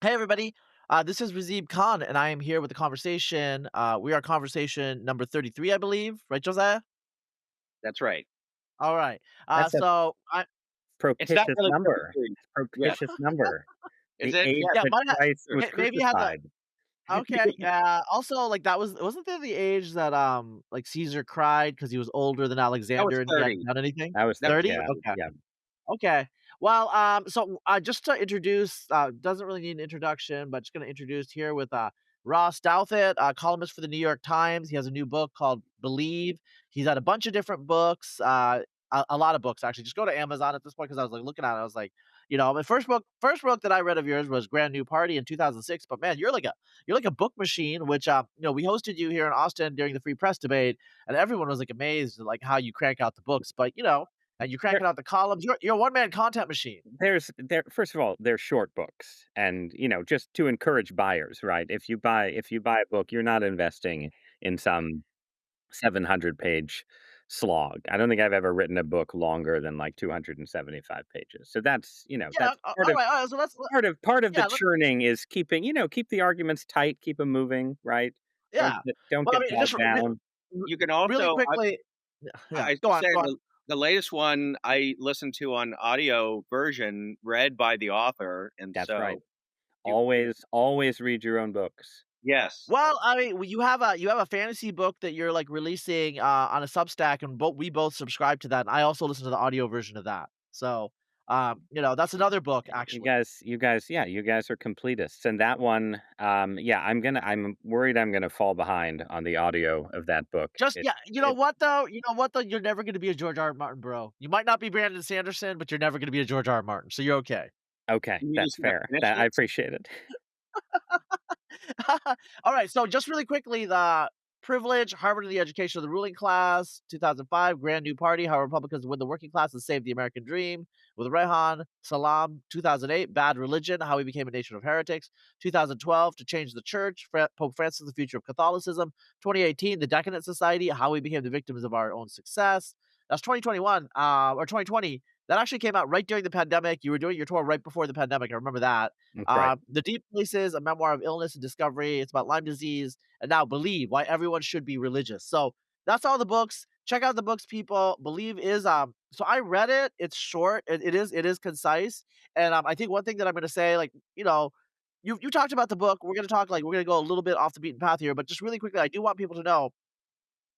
Hey everybody, this is Razib Khan, and I am here with the conversation. We are conversation number 33, I believe, right, Josiah? That's right. All right. That's a So I It's not propitious really number. 33. It's Yeah. propitious number. Is The it? age yeah, that might have, Christ was maybe have the crucified. okay. Also, like that wasn't there the age that like Caesar cried because he was older than That was Alexander and he hadn't 30. done anything? That was That was 30? yeah, 30. Okay. yeah. Okay. Well, just to introduce, doesn't really need an introduction, but just going to introduce here with Ross Douthat, columnist for the New York Times. He has a new book called Believe. He's had a bunch of different books, a lot of books actually. Just go to Amazon at this point because I was like looking at it. I was like, my first book that I read of yours was Grand New Party in 2006. But man, you're like a book machine. Which we hosted you here in Austin during the free press debate, and everyone was like amazed at like how you crank out the books. But and you're There cranking out the columns. You're a one man content machine. there first of all, they're short books and, just to encourage buyers, right? If you buy a book, you're not investing in some 700-page slog. I don't think I've ever written a book longer than, like, 275 pages. So Yeah. that's part of All right. So part of the yeah, churning is keep the arguments tight, keep them moving, right? Don't yeah. get don't Well, I get mean, bogged down. You can really also quickly. Yeah, yeah. I Go should on. say Go on. the latest one I listened to on audio version read by the author, and That's right. so you Always read your own books. yes. Well, I mean, you have a fantasy book that you're like releasing on a Substack, and we both subscribe to that. And I also listen to the audio version of that. So, that's another book You actually. guys you guys yeah, you guys are completists, and that one, yeah, I'm worried I'm gonna fall behind on the audio of that book. Just It yeah, it you know what though, you're never gonna be a George R. Martin, bro. You might not be Brandon Sanderson, but you're never gonna be a George R. Martin, so you're okay. okay, You that's just have fair. That I finished appreciate it. All right, so just really quickly, the privilege, Harvard and the education of the ruling class, 2005, Grand New Party, how Republicans win the working class and save the American dream, with Rehan Salam, 2008, Bad Religion, how we became a nation of heretics, 2012, to change the church, Pope Francis, the future of Catholicism, 2018, the Decadent Society, how we became the victims of our own success. That's 2021, or 2020. That actually came out right during the pandemic. You were doing your tour right before the pandemic. I remember that. That's right. The Deep Places, a memoir of illness and discovery. It's about Lyme disease. And now Believe, why everyone should be religious. So that's all the books. Check out the books, people. Believe is so I read it. It's short. It is concise. And I think one thing that I'm gonna say, like, you talked about the book. We're gonna go a little bit off the beaten path here, but just really quickly, I do want people to know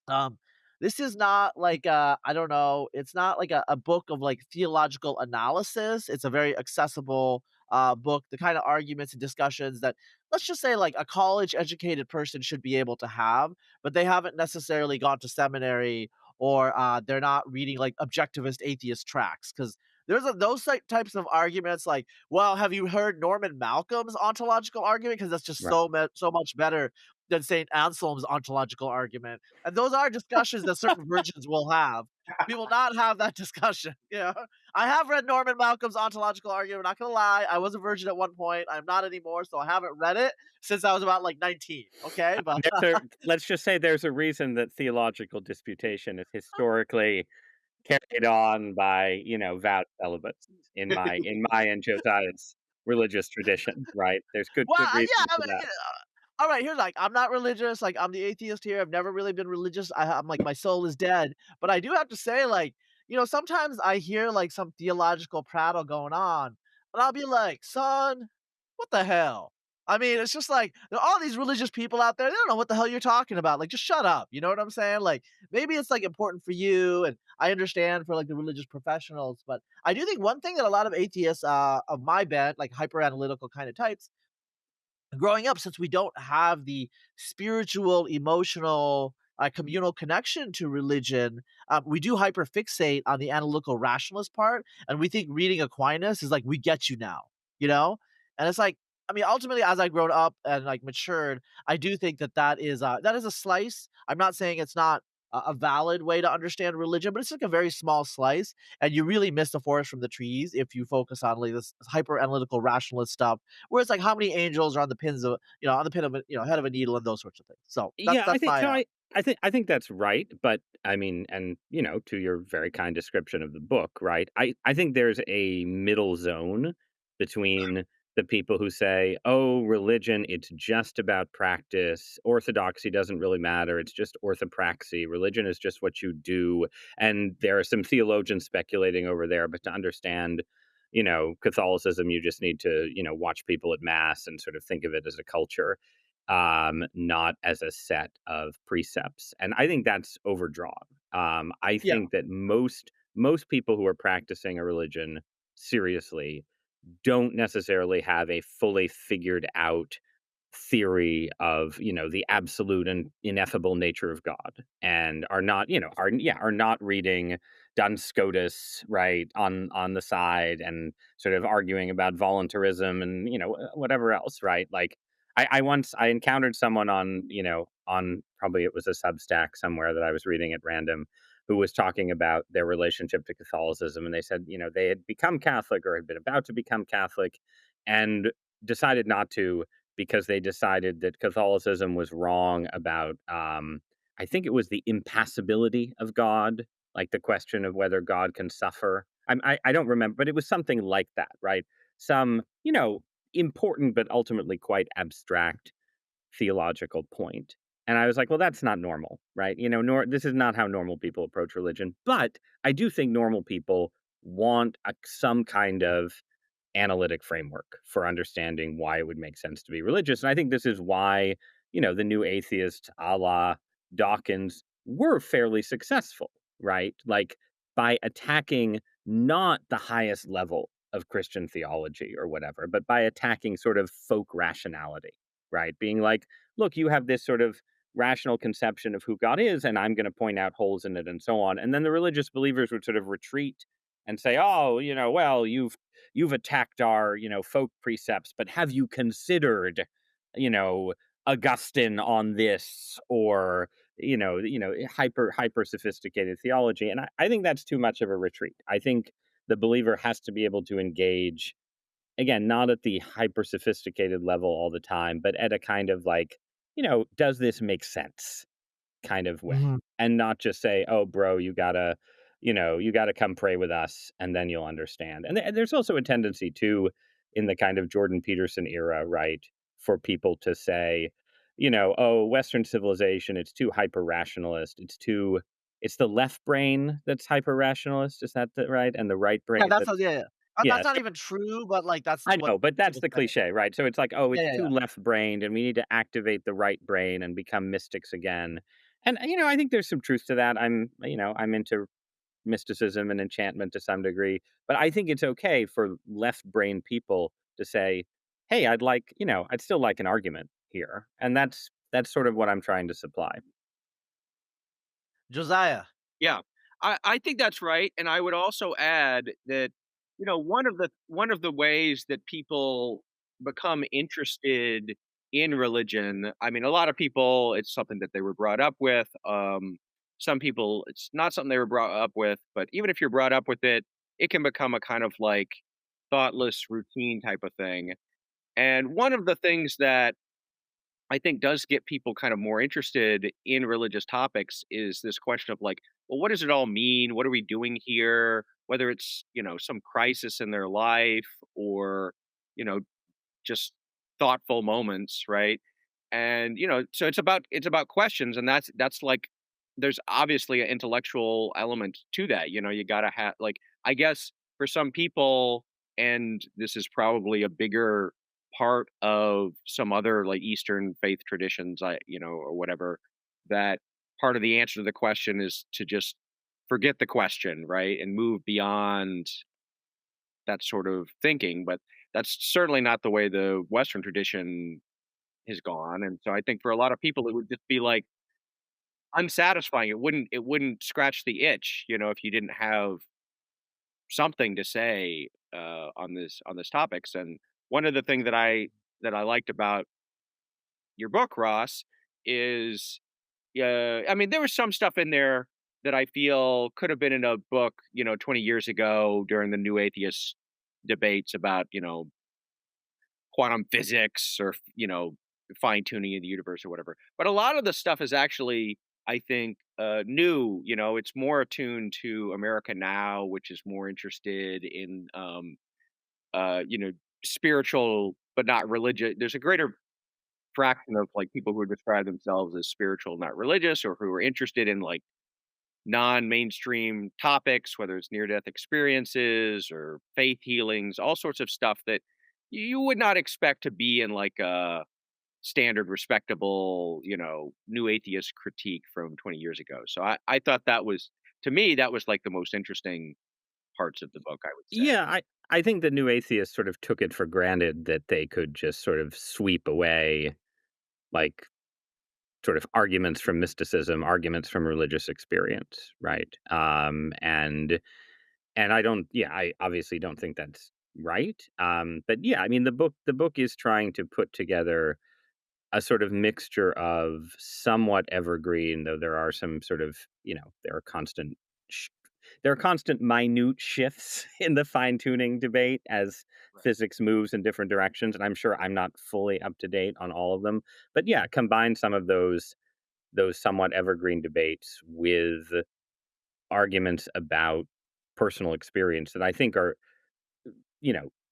um, this is not like I don't know, it's not like a book of like theological analysis. It's a very accessible book, the kind of arguments and discussions that let's just say like a college educated person should be able to have, but they haven't necessarily gone to seminary or they're not reading like objectivist atheist tracks because those types of arguments like, well, have you heard Norman Malcolm's ontological argument? Because that's just Right. so much better than St. Anselm's ontological argument. And those are discussions that certain virgins will have. We will not have that discussion. I have read Norman Malcolm's ontological argument. Not gonna lie, I was a virgin at one point. I'm not anymore, so I haven't read it since I was about like 19. Okay, but Let's just say there's a reason that theological disputation is historically carried on by, vowed celibates in my and Josiah's religious tradition, right? There's well, good yeah. reason I for mean, that. all right. Here's like I'm not religious. Like I'm the atheist here. I've never really been religious. I'm like my soul is dead. But I do have to say, like sometimes I hear like some theological prattle going on, and I'll be like, son, what the hell? I mean, it's just like there are all these religious people out there. They don't know what the hell you're talking about. Like, just shut up. You know what I'm saying? Like, maybe it's like important for you, and I understand for like the religious professionals. But I do think one thing that a lot of atheists of my bent, like hyper analytical kind of types, growing up, since we don't have the spiritual, emotional, communal connection to religion, we do hyperfixate on the analytical rationalist part, and we think reading Aquinas is like we get you now, you know. And it's like, I mean, ultimately, as I grown up and like matured, I do think that that is a slice. I'm not saying it's not a valid way to understand religion, but it's like a very small slice, and you really miss the forest from the trees if you focus on like this hyper analytical rationalist stuff where it's like how many angels are on the pins of on the pin of a head of a needle and those sorts of things. So that's Yeah, I that's think my so. I think that's right, but I mean, and to your very kind description of the book, right? I think there's a middle zone between the people who say, "Oh, religion, it's just about practice. Orthodoxy doesn't really matter. It's just orthopraxy. Religion is just what you do." And there are some theologians speculating over there, but to understand, Catholicism, you just need to, watch people at mass and sort of think of it as a culture, not as a set of precepts. And I think that's overdrawn. I Yeah. think that most people who are practicing a religion seriously don't necessarily have a fully figured out theory of, the absolute and ineffable nature of God, and are not, are not reading Duns Scotus, right, on the side, and sort of arguing about voluntarism and, whatever else, right? Like, I encountered someone on probably it was a Substack somewhere that I was reading at random, who was talking about their relationship to Catholicism, and they said, they had become Catholic or had been about to become Catholic, and decided not to because they decided that Catholicism was wrong about, I think it was the impassibility of God, like the question of whether God can suffer. I don't remember, but it was something like that, right? Some, important but ultimately quite abstract theological point. And I was like, well, that's not normal, right? This is not how normal people approach religion. But I do think normal people want some kind of analytic framework for understanding why it would make sense to be religious. And I think this is why, the new atheists a la Dawkins were fairly successful, right? Like by attacking not the highest level of Christian theology or whatever, but by attacking sort of folk rationality, right? Being like, look, you have this sort of rational conception of who God is, and I'm going to point out holes in it and so on. And then the religious believers would sort of retreat and say, oh, well, you've attacked our, folk precepts, but have you considered, you know, Augustine on this, or hyper sophisticated theology? And I think that's too much of a retreat. I think the believer has to be able to engage again, not at the hyper sophisticated level all the time, but at a kind of like, does this make sense kind of way, Mhm. and not just say, "Oh, bro, you gotta come pray with us, and then you'll understand." And there's also a tendency too, in the kind of Jordan Peterson era, right, for people to say, "Oh, Western civilization, it's too hyper rationalist. It's the left brain that's hyper rationalist. Is that right? And the right Yeah, brain that's a that's." yeah, yeah. That's Yes. not even true, but, like, that's I what know, but that's people the say. cliche, right? So it's like, oh, Yeah, it's yeah, too yeah. left-brained, and we need to activate the right brain and become mystics again. And I think there's some truth to that. I'm into mysticism and enchantment to some degree, but I think it's okay for left-brained people to say, "Hey, I'd still like an argument here," and that's sort of what I'm trying to supply. Josiah. Yeah, I think that's right, and I would also add that, one of the ways that people become interested in religion. I mean, a lot of people, it's something that they were brought up with. Some people, it's not something they were brought up with, but even if you're brought up with it, it can become a kind of like thoughtless routine type of thing. And one of the things that I think does get people kind of more interested in religious topics is this question of like, well, what does it all mean? What are we doing here? Whether it's, some crisis in their life, or, you know, just thoughtful moments, right? And, so it's about questions, and that's like there's obviously an intellectual element to that. You got to have, like, I guess for some people, and this is probably a bigger part of some other like Eastern faith traditions, or whatever, that part of the answer to the question is to just forget the question, right? And move beyond that sort of thinking. But that's certainly not the way the Western tradition has gone. And so I think for a lot of people, it would just be like unsatisfying. It wouldn't scratch the itch, if you didn't have something to say on this topics. And one of the things that I liked about your book, Ross, is, I mean, there was some stuff in there that I feel could have been in a book, 20 years ago during the new atheist debates about, quantum physics, or, fine tuning of the universe or whatever. But a lot of the stuff is actually, I think, new. It's more attuned to America now, which is more interested in, uh, you know, spiritual but not religious. There's a greater fraction of like people who describe themselves as spiritual, not religious, or who are interested in like non-mainstream topics, whether it's near-death experiences or faith healings, all sorts of stuff that you would not expect to be in like a standard respectable, new atheist critique from 20 years ago. So I thought that was, to me, that was like the most interesting parts of the book, I would say. Yeah, I think the new atheists sort of took it for granted that they could just sort of sweep away, like, sort of arguments from mysticism, arguments from religious experience, right? And I don't yeah, I obviously don't think that's right. But yeah, I mean the book is trying to put together a sort of mixture of somewhat evergreen, though there are some sort of, sh there are constant minute shifts in the fine-tuning debate as Right. physics moves in different directions, and I'm sure I'm not fully up to date on all of them. But yeah, combine some of those somewhat evergreen debates with arguments about personal experience that I think are,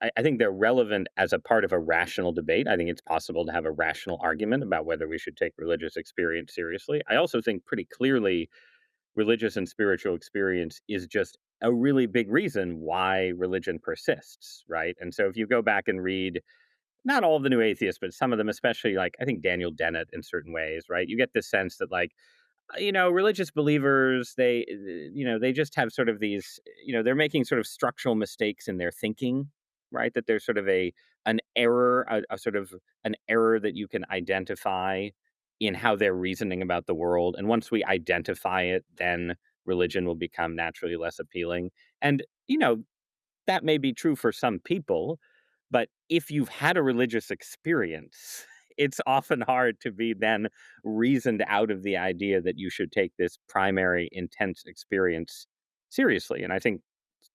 I think they're relevant as a part of a rational debate. I think it's possible to have a rational argument about whether we should take religious experience seriously. I also think pretty clearly religious and spiritual experience is just a really big reason why religion persists, right? And so if you go back and read not all of the new atheists, but some of them, especially like I think Daniel Dennett in certain ways, right? You get this sense that like religious believers, they just have sort of these, they're making sort of structural mistakes in their thinking, right? That there's sort of an error, a sort of an error that you can identify in how they're reasoning about the world. And once we identify it, then religion will become naturally less appealing. And, that may be true for some people, but if you've had a religious experience, it's often hard to be then reasoned out of the idea that you should take this primary intense experience seriously. And I think,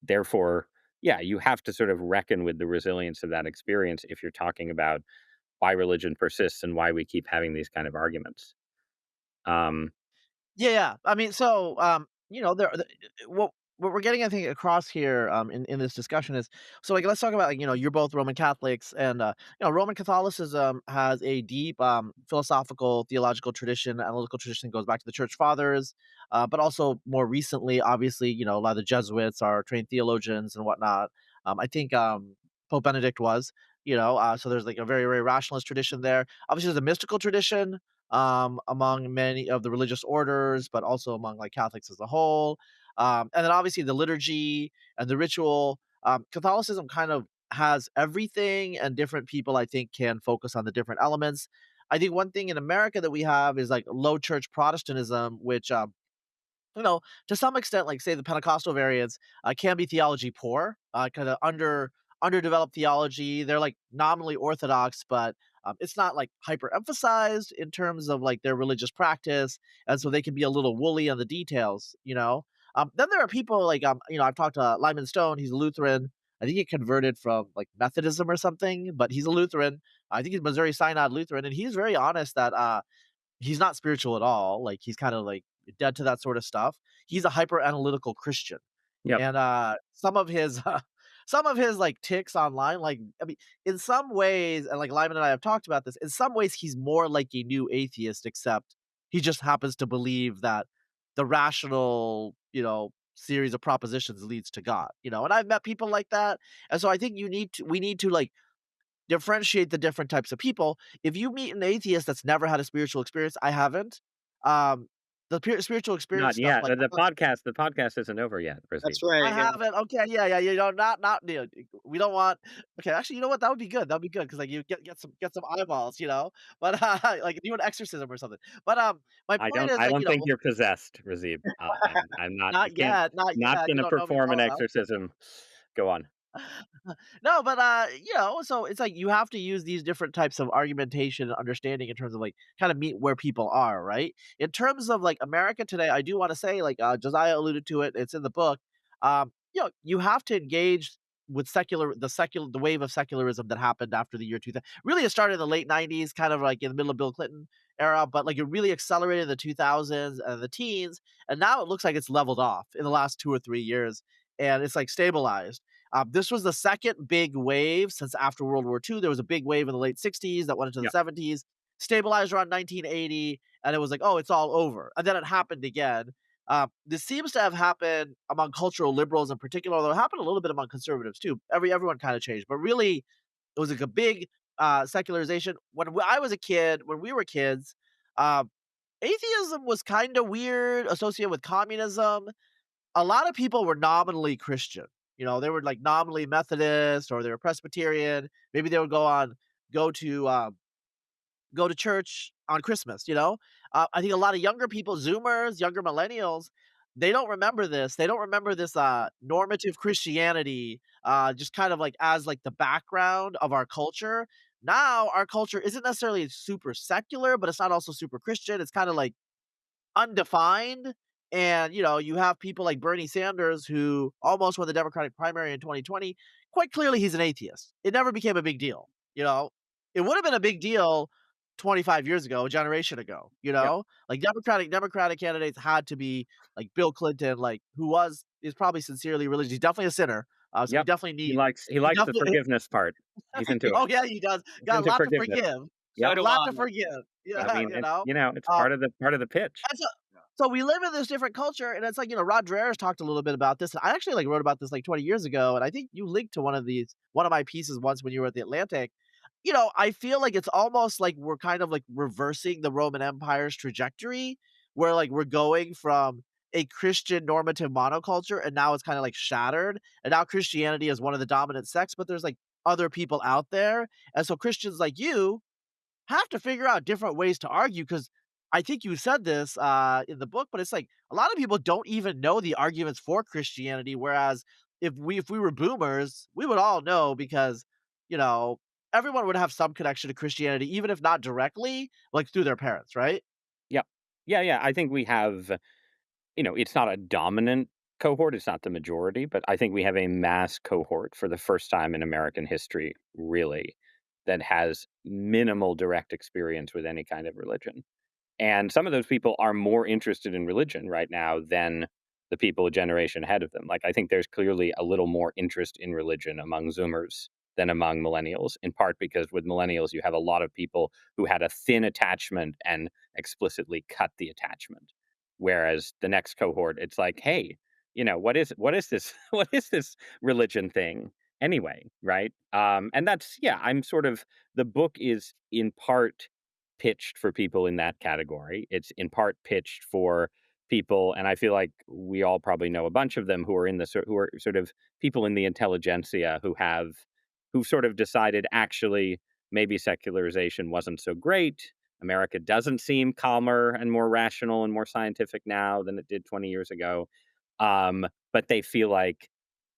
therefore, yeah, you have to sort of reckon with the resilience of that experience if you're talking about why religion persists and why we keep having these kind of arguments. Um, Yeah, yeah. I mean, so, there what we're getting, I think, across here, in this discussion is so, like, let's talk about, like, you're both Roman Catholics, and, Roman Catholicism has a deep, philosophical, theological tradition, analytical tradition, goes back to the church fathers, but also more recently, obviously, a lot of the Jesuits are trained theologians and whatnot. I think, Pope Benedict was, so there's, like, a very, very rationalist tradition there. Obviously, there's a mystical tradition, among many of the religious orders, but also among like Catholics as a whole. And then obviously the liturgy and the ritual. Catholicism kind of has everything, and different people I think can focus on the different elements. I think one thing in America that we have is like low church Protestantism, which to some extent, like say the Pentecostal variants, can be theology poor, kind of underdeveloped theology. They're like nominally orthodox, but it's not like hyper emphasized in terms of like their religious practice, and so they can be a little woolly on the details. Then there are people like I've talked to Lyman Stone. He's a Lutheran. I think he converted from like Methodism or something, but he's a Lutheran. I think he's Missouri Synod Lutheran, and he's very honest that he's not spiritual at all, like, he's kinda, like, dead to that sort of stuff. He's a hyper analytical Christian, yep. and, some of his, some of his, like, ticks online, like, I mean, in some ways, and, like, Lyman and I have talked about this, in some ways, he's more like a new atheist, except he just happens to believe that the rational, series of propositions leads to God, and I've met people like that, and so I think we need to, like, differentiate the different types of people. If you meet an atheist that's never had a spiritual experience, I haven't. Um, spiritual experience Not stuff, yet. like The podcast isn't over yet, That's Razib. I right. Yeah. haven't. Okay, yeah, yeah, not we don't want. Okay, actually, you know what? That would be good. That would be good because like you get some eyeballs, But like do an exorcism or something. But my I point don't is I like don't think you're possessed, Razib. I'm not you not can't yet, not not yet. You gonna don't know me perform an well enough. exorcism. Go on. No, but, so it's like you have to use these different types of argumentation and understanding in terms of, like, kinda meet where people are, right? In terms of, like, America today, I do wanna say, like, Josiah alluded to it, it's in the book, you have to engage with the wave of secularism that happened after the year 2000. Really, it started in the late '90s, kind of, like, in the middle of Bill Clinton era, but, like, it really accelerated in the 2000s and the teens, and now it looks like it's leveled off in the last 2 or 3 years, and it's, like, stabilized. This was the second big wave since after World War II. There was a big wave in the late 60s that went into the Yep. 70s, stabilized around 1980, and it was like, oh, it's all over. And then it happened again. This seems to have happened among cultural liberals in particular, although it happened a little bit among conservatives too. Everyone kind of changed, but really, it was like a big secularization. I was a kid, when we were kids, uh, atheism was kind of weird, associated with communism. A lot of people were nominally Christian. You know, they were like nominally Methodist or they were Presbyterian. Maybe they would go to go to church on Christmas, you know? I think a lot of younger people, Zoomers, younger millennials, they don't remember this. They don't remember this normative Christianity, just kind of like as like the background of our culture. Now our culture isn't necessarily super secular, but it's not also super Christian. It's kind of like undefined. And, you know, you have people like Bernie Sanders who almost won the Democratic primary in 2020. Quite clearly, he's an atheist. It never became a big deal. You know, it would have been a big deal 25 years ago, a generation ago. You Yep. know, like Democratic candidates had to be like Bill Clinton, like who is probably sincerely religious. He's definitely a sinner. So we Yep. definitely He need. likes he He likes the definitely. forgiveness part. He's into it. Oh yeah, he does. He's Got a into lot to forgiveness. forgive. So Yep. A do lot I. to forgive. I Yeah, mean, you know. it's Um, part of the pitch. and so we live in this different culture, and it's like, you know, Rod Dreher's talked a little bit about this. I actually, like, wrote about this, like, 20 years ago, and I think you linked to one of my pieces once when you were at the Atlantic. You know, I feel like it's almost like we're kind of, like, reversing the Roman Empire's trajectory, where, like, we're going from a Christian normative monoculture, and now it's kinda, like, shattered, and now Christianity is one of the dominant sects, but there's, like, other people out there, and so Christians like you have to figure out different ways to argue because I think you said this in the book, but it's like a lot of people don't even know the arguments for Christianity. Whereas if we were boomers, we would all know because you know everyone would have some connection to Christianity, even if not directly, like through their parents, right? Yep. Yeah, yeah. I think we have, it's not a dominant cohort, it's not the majority, but I think we have a mass cohort for the first time in American history, really, that has minimal direct experience with any kind of religion. And some of those people are more interested in religion right now than the people a generation ahead of them. Like, I think there's clearly a little more interest in religion among Zoomers than among millennials, in part because with millennials, you have a lot of people who had a thin attachment and explicitly cut the attachment. Whereas the next cohort, it's like, hey, what is this what is this religion thing anyway, right? And that's yeah, I'm sort of the book is in part pitched for people in that category. It's in part pitched for people, and I feel like we all probably know a bunch of them who are who are sort of people in the intelligentsia who've sort of decided actually maybe secularization wasn't so great. America doesn't seem calmer and more rational and more scientific now than it did 20 years ago. But they feel like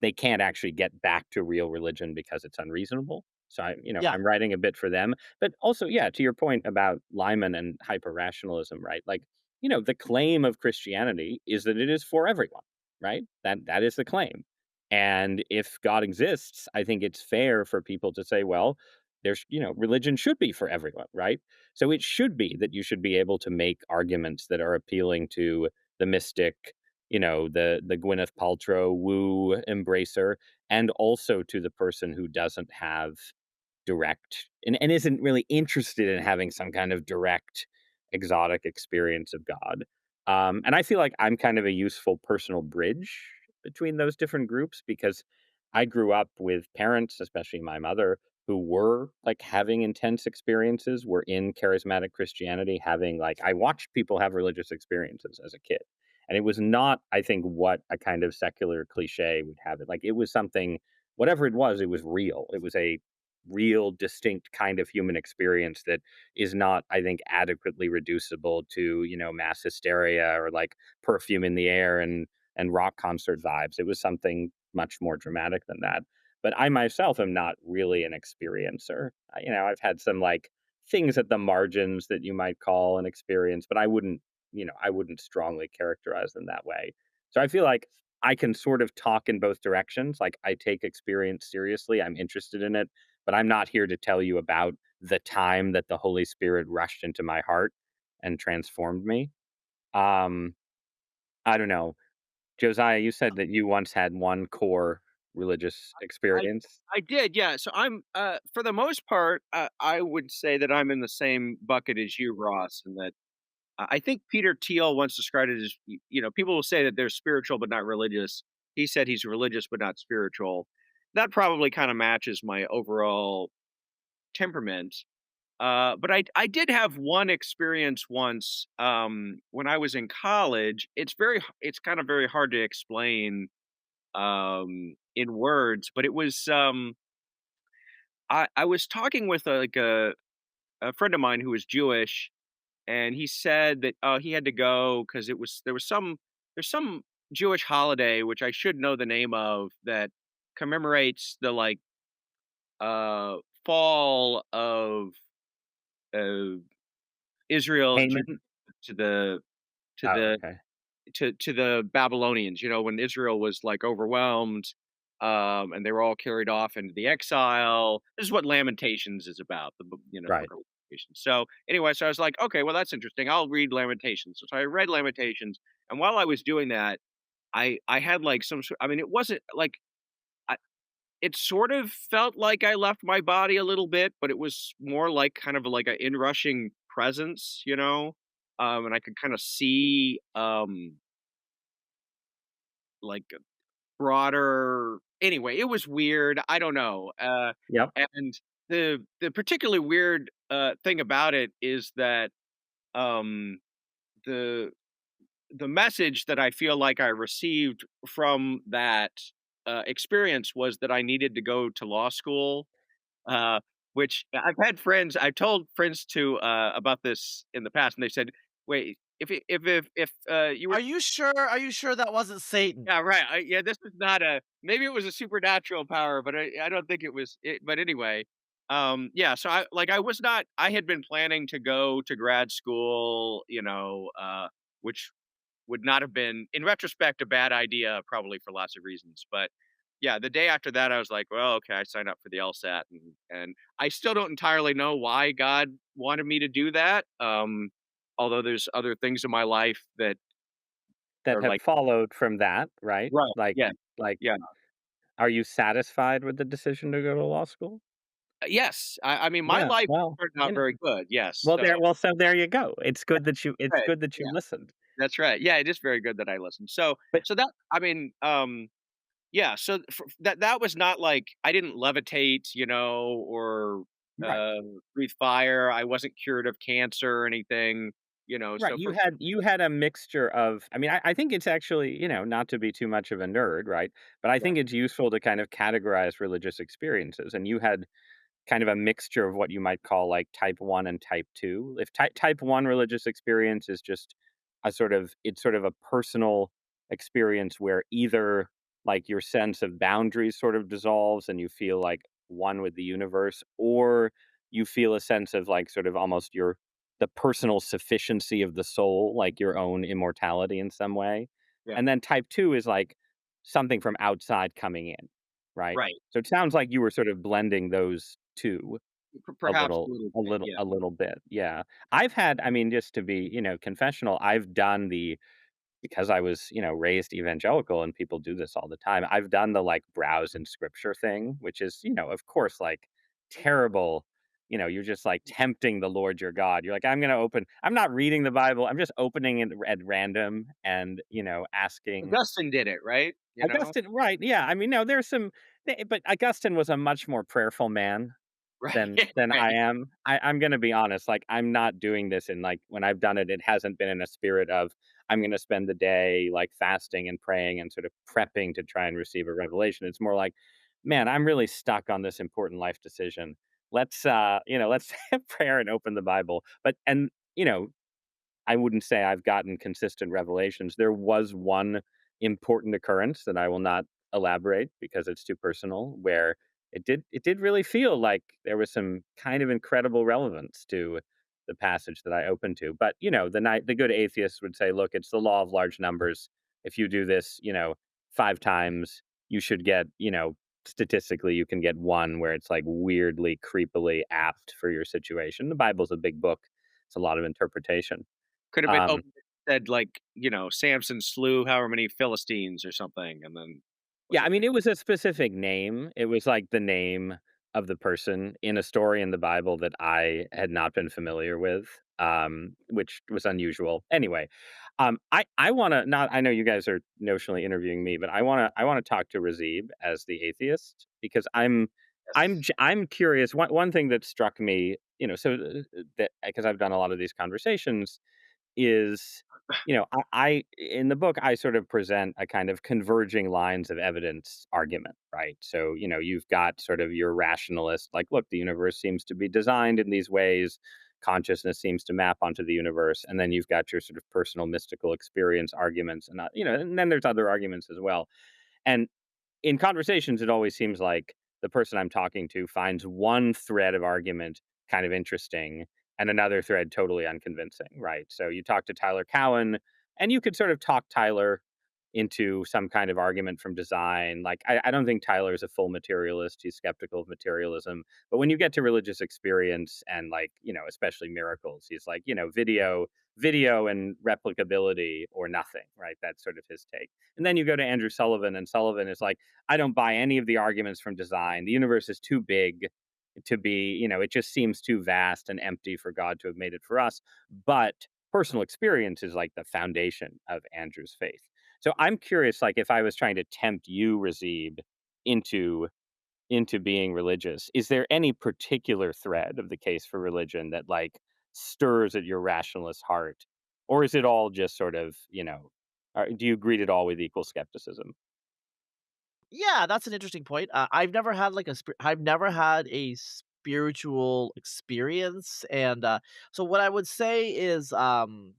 they can't actually get back to real religion because it's unreasonable. So Yeah, I'm writing a bit for them. But also, yeah, to your point about Lyman and hyper rationalism, right? Like, the claim of Christianity is that it is for everyone, right? That is the claim. And if God exists, I think it's fair for people to say, well, religion should be for everyone, right? So it should be that you should be able to make arguments that are appealing to the mystic, the Gwyneth Paltrow woo embracer, and also to the person who doesn't have direct and isn't really interested in having some kind of direct exotic experience of God. And I feel like I'm kind of a useful personal bridge between those different groups because I grew up with parents, especially my mother, who were like having intense experiences, were in charismatic Christianity, having like I watched people have religious experiences as a kid. And it was not, I think, what a kind of secular cliche would have it. Like it was something, whatever it was real. It was a real distinct kind of human experience that is not, I think, adequately reducible to, mass hysteria or like perfume in the air and rock concert vibes. It was something much more dramatic than that. But I myself am not really an experiencer. I've had some like things at the margins that you might call an experience, but I wouldn't strongly characterize them that way. So I feel like I can sort of talk in both directions. Like I take experience seriously. I'm interested in it, but I'm not here to tell you about the time that the Holy Spirit rushed into my heart and transformed me. Um, I don't know. Josiah, you said that you once had one core. religious I experience? I did, yeah. So I'm, for the most part, I would say that I'm in the same bucket as you, Ross, and that I think Peter Thiel once described it as, people will say that they're spiritual but not religious. He said he's religious but not spiritual. That probably kind of matches my overall temperament. But I did have one experience once, when I was in college. It's kind of very hard to explain in words, but it was, I was talking with a friend of mine who was Jewish, and he said that he had to go because there's some Jewish holiday which I should know the name of, that commemorates the uh fall of uh, Israel's Jew Haman? to the to Oh, the okay. to the Babylonians, when Israel was, like, overwhelmed, and they were all carried off into the exile. This is what Lamentations is about, the book Right. of Lamentations. So, anyway, so I was like, "Okay, well, that's interesting. I'll read Lamentations." So I read Lamentations, and while I was doing that, I had, like, I mean, it wasn't like I it sort of felt like I left my body a little bit, but it was more like kind of like a inrushing presence, and I could kinda see, like, broader anyway, it was weird, I don't know, Yep. and the particularly weird, thing about it is that, um, the the message that I feel like I received from that, experience was that I needed to go to law school, uh, which I've told friends about this in the past, and they said, "Wait, if you were." Are you sure that wasn't Satan? Yeah, right. Yeah, this is not a maybe it was a supernatural power, but I don't think it was it. But anyway, yeah. So I was not. I had been planning to go to grad school, which would not have been, in retrospect, a bad idea, probably for lots of reasons. But yeah, the day after that, I was like, well, okay, I signed up for the LSAT, and I still don't entirely know why God wanted me to do that. Although there's other things in my life that That are have like, followed from that, right? right, yeah, Like, yeah. are you satisfied with the decision to go to law school? Yes, I mean, my Yeah, life well, turned out very good, yes, so so there you go. It's right, good that you yeah, listened. that's right, yeah, it is very good that I listened, But so that I mean, yeah, so that was not like I didn't levitate, or, right. uh, breathe fire. I wasn't cured of cancer or anything, Right, so you had a mixture of I mean, I think it's actually, not to be too much of a nerd, right? But I yeah, think it's useful to kind of categorize religious experiences, and you had kind of a mixture of what you might call like type 1 and type 2. If type 1 religious experience is just it's sort of a personal experience where either like your sense of boundaries sort of dissolves and you feel like one with the universe, or you feel a sense of like sort of almost the personal sufficiency of the soul, like your own immortality in some way. yeah, And then type 2 is like something from outside coming in, right? right, So it sounds like you were sort of blending those 2 perhaps a little bit, yeah, a little bit, yeah. I mean, just to be, confessional, I've done the because I was, raised evangelical and people do this all the time. I've done the like browse in scripture thing, which is, of course, like terrible. You're just like tempting the Lord your God. You're like, I'm not reading the Bible. I'm just opening it at random and, asking Augustine did it, right, Augustine, right. Yeah. I mean, no, but Augustine was a much more prayerful man right, yeah, than I right, am. I'm gonna be honest, like, I'm not doing this in, like when I've done it, it hasn't been in a spirit of, I'm gonna spend the day, like, fasting and praying and sort of prepping to try and receive a revelation. It's more like, "Man, I'm really stuck on this important life decision. Let's have prayer and open the Bible." I wouldn't say I've gotten consistent revelations. There was one important occurrence that I will not elaborate because it's too personal, where it did really feel like there was some kind of incredible relevance to the passage that I opened to. But, the good atheist would say, look, it's the law of large numbers. If you do this, 5 times, you should get, statistically you can get one where it's like weirdly creepily apt for your situation. The Bible's a big book. It's a lot of interpretation. could have been Um, said, like, Samson slew however many Philistines or something, and then Yeah, What's I your mean, take? it was a specific name. It was like the name of the person in a story in the Bible that I had not been familiar with, which was unusual. Anyway, I wanna not I know you guys are notionally interviewing me, but I wanna talk to Razib as the atheist because Yes. I'm curious. One thing that struck me, so that because I've done a lot of these conversations is, I in the book, I sort of present a kind of converging lines of evidence argument, right? So, you've got sort of your rationalist, like, look, the universe seems to be designed in these ways, consciousness seems to map onto the universe, and then you've got your sort of personal mystical experience arguments, and and then there's other arguments as well. And in conversations, it always seems like the person I'm talking to finds one thread of argument kind of interesting and another thread totally unconvincing, right? So you talk to Tyler Cowen, and you could sort of talk Tyler into some kind of argument from design. Like, I don't think Tyler is a full materialist. He's skeptical of materialism. But when you get to religious experience and, like, especially miracles, he's like, video and replicability or nothing, right? That's sort of his take. And then you go to Andrew Sullivan, and Sullivan is like, I don't buy any of the arguments from design. The universe is too big to be, it just seems too vast and empty for God to have made it for us. But personal experience is like the foundation of Andrew's faith. So I'm curious, like, if I was trying to tempt you, Razib, into being religious, is there any particular thread of the case for religion that, like, stirs at your rationalist heart, or is it all just sort of, do you greet it all with equal skepticism? Yeah, that's an interesting point. I've never had a spiritual experience, and so what I would say is, I'm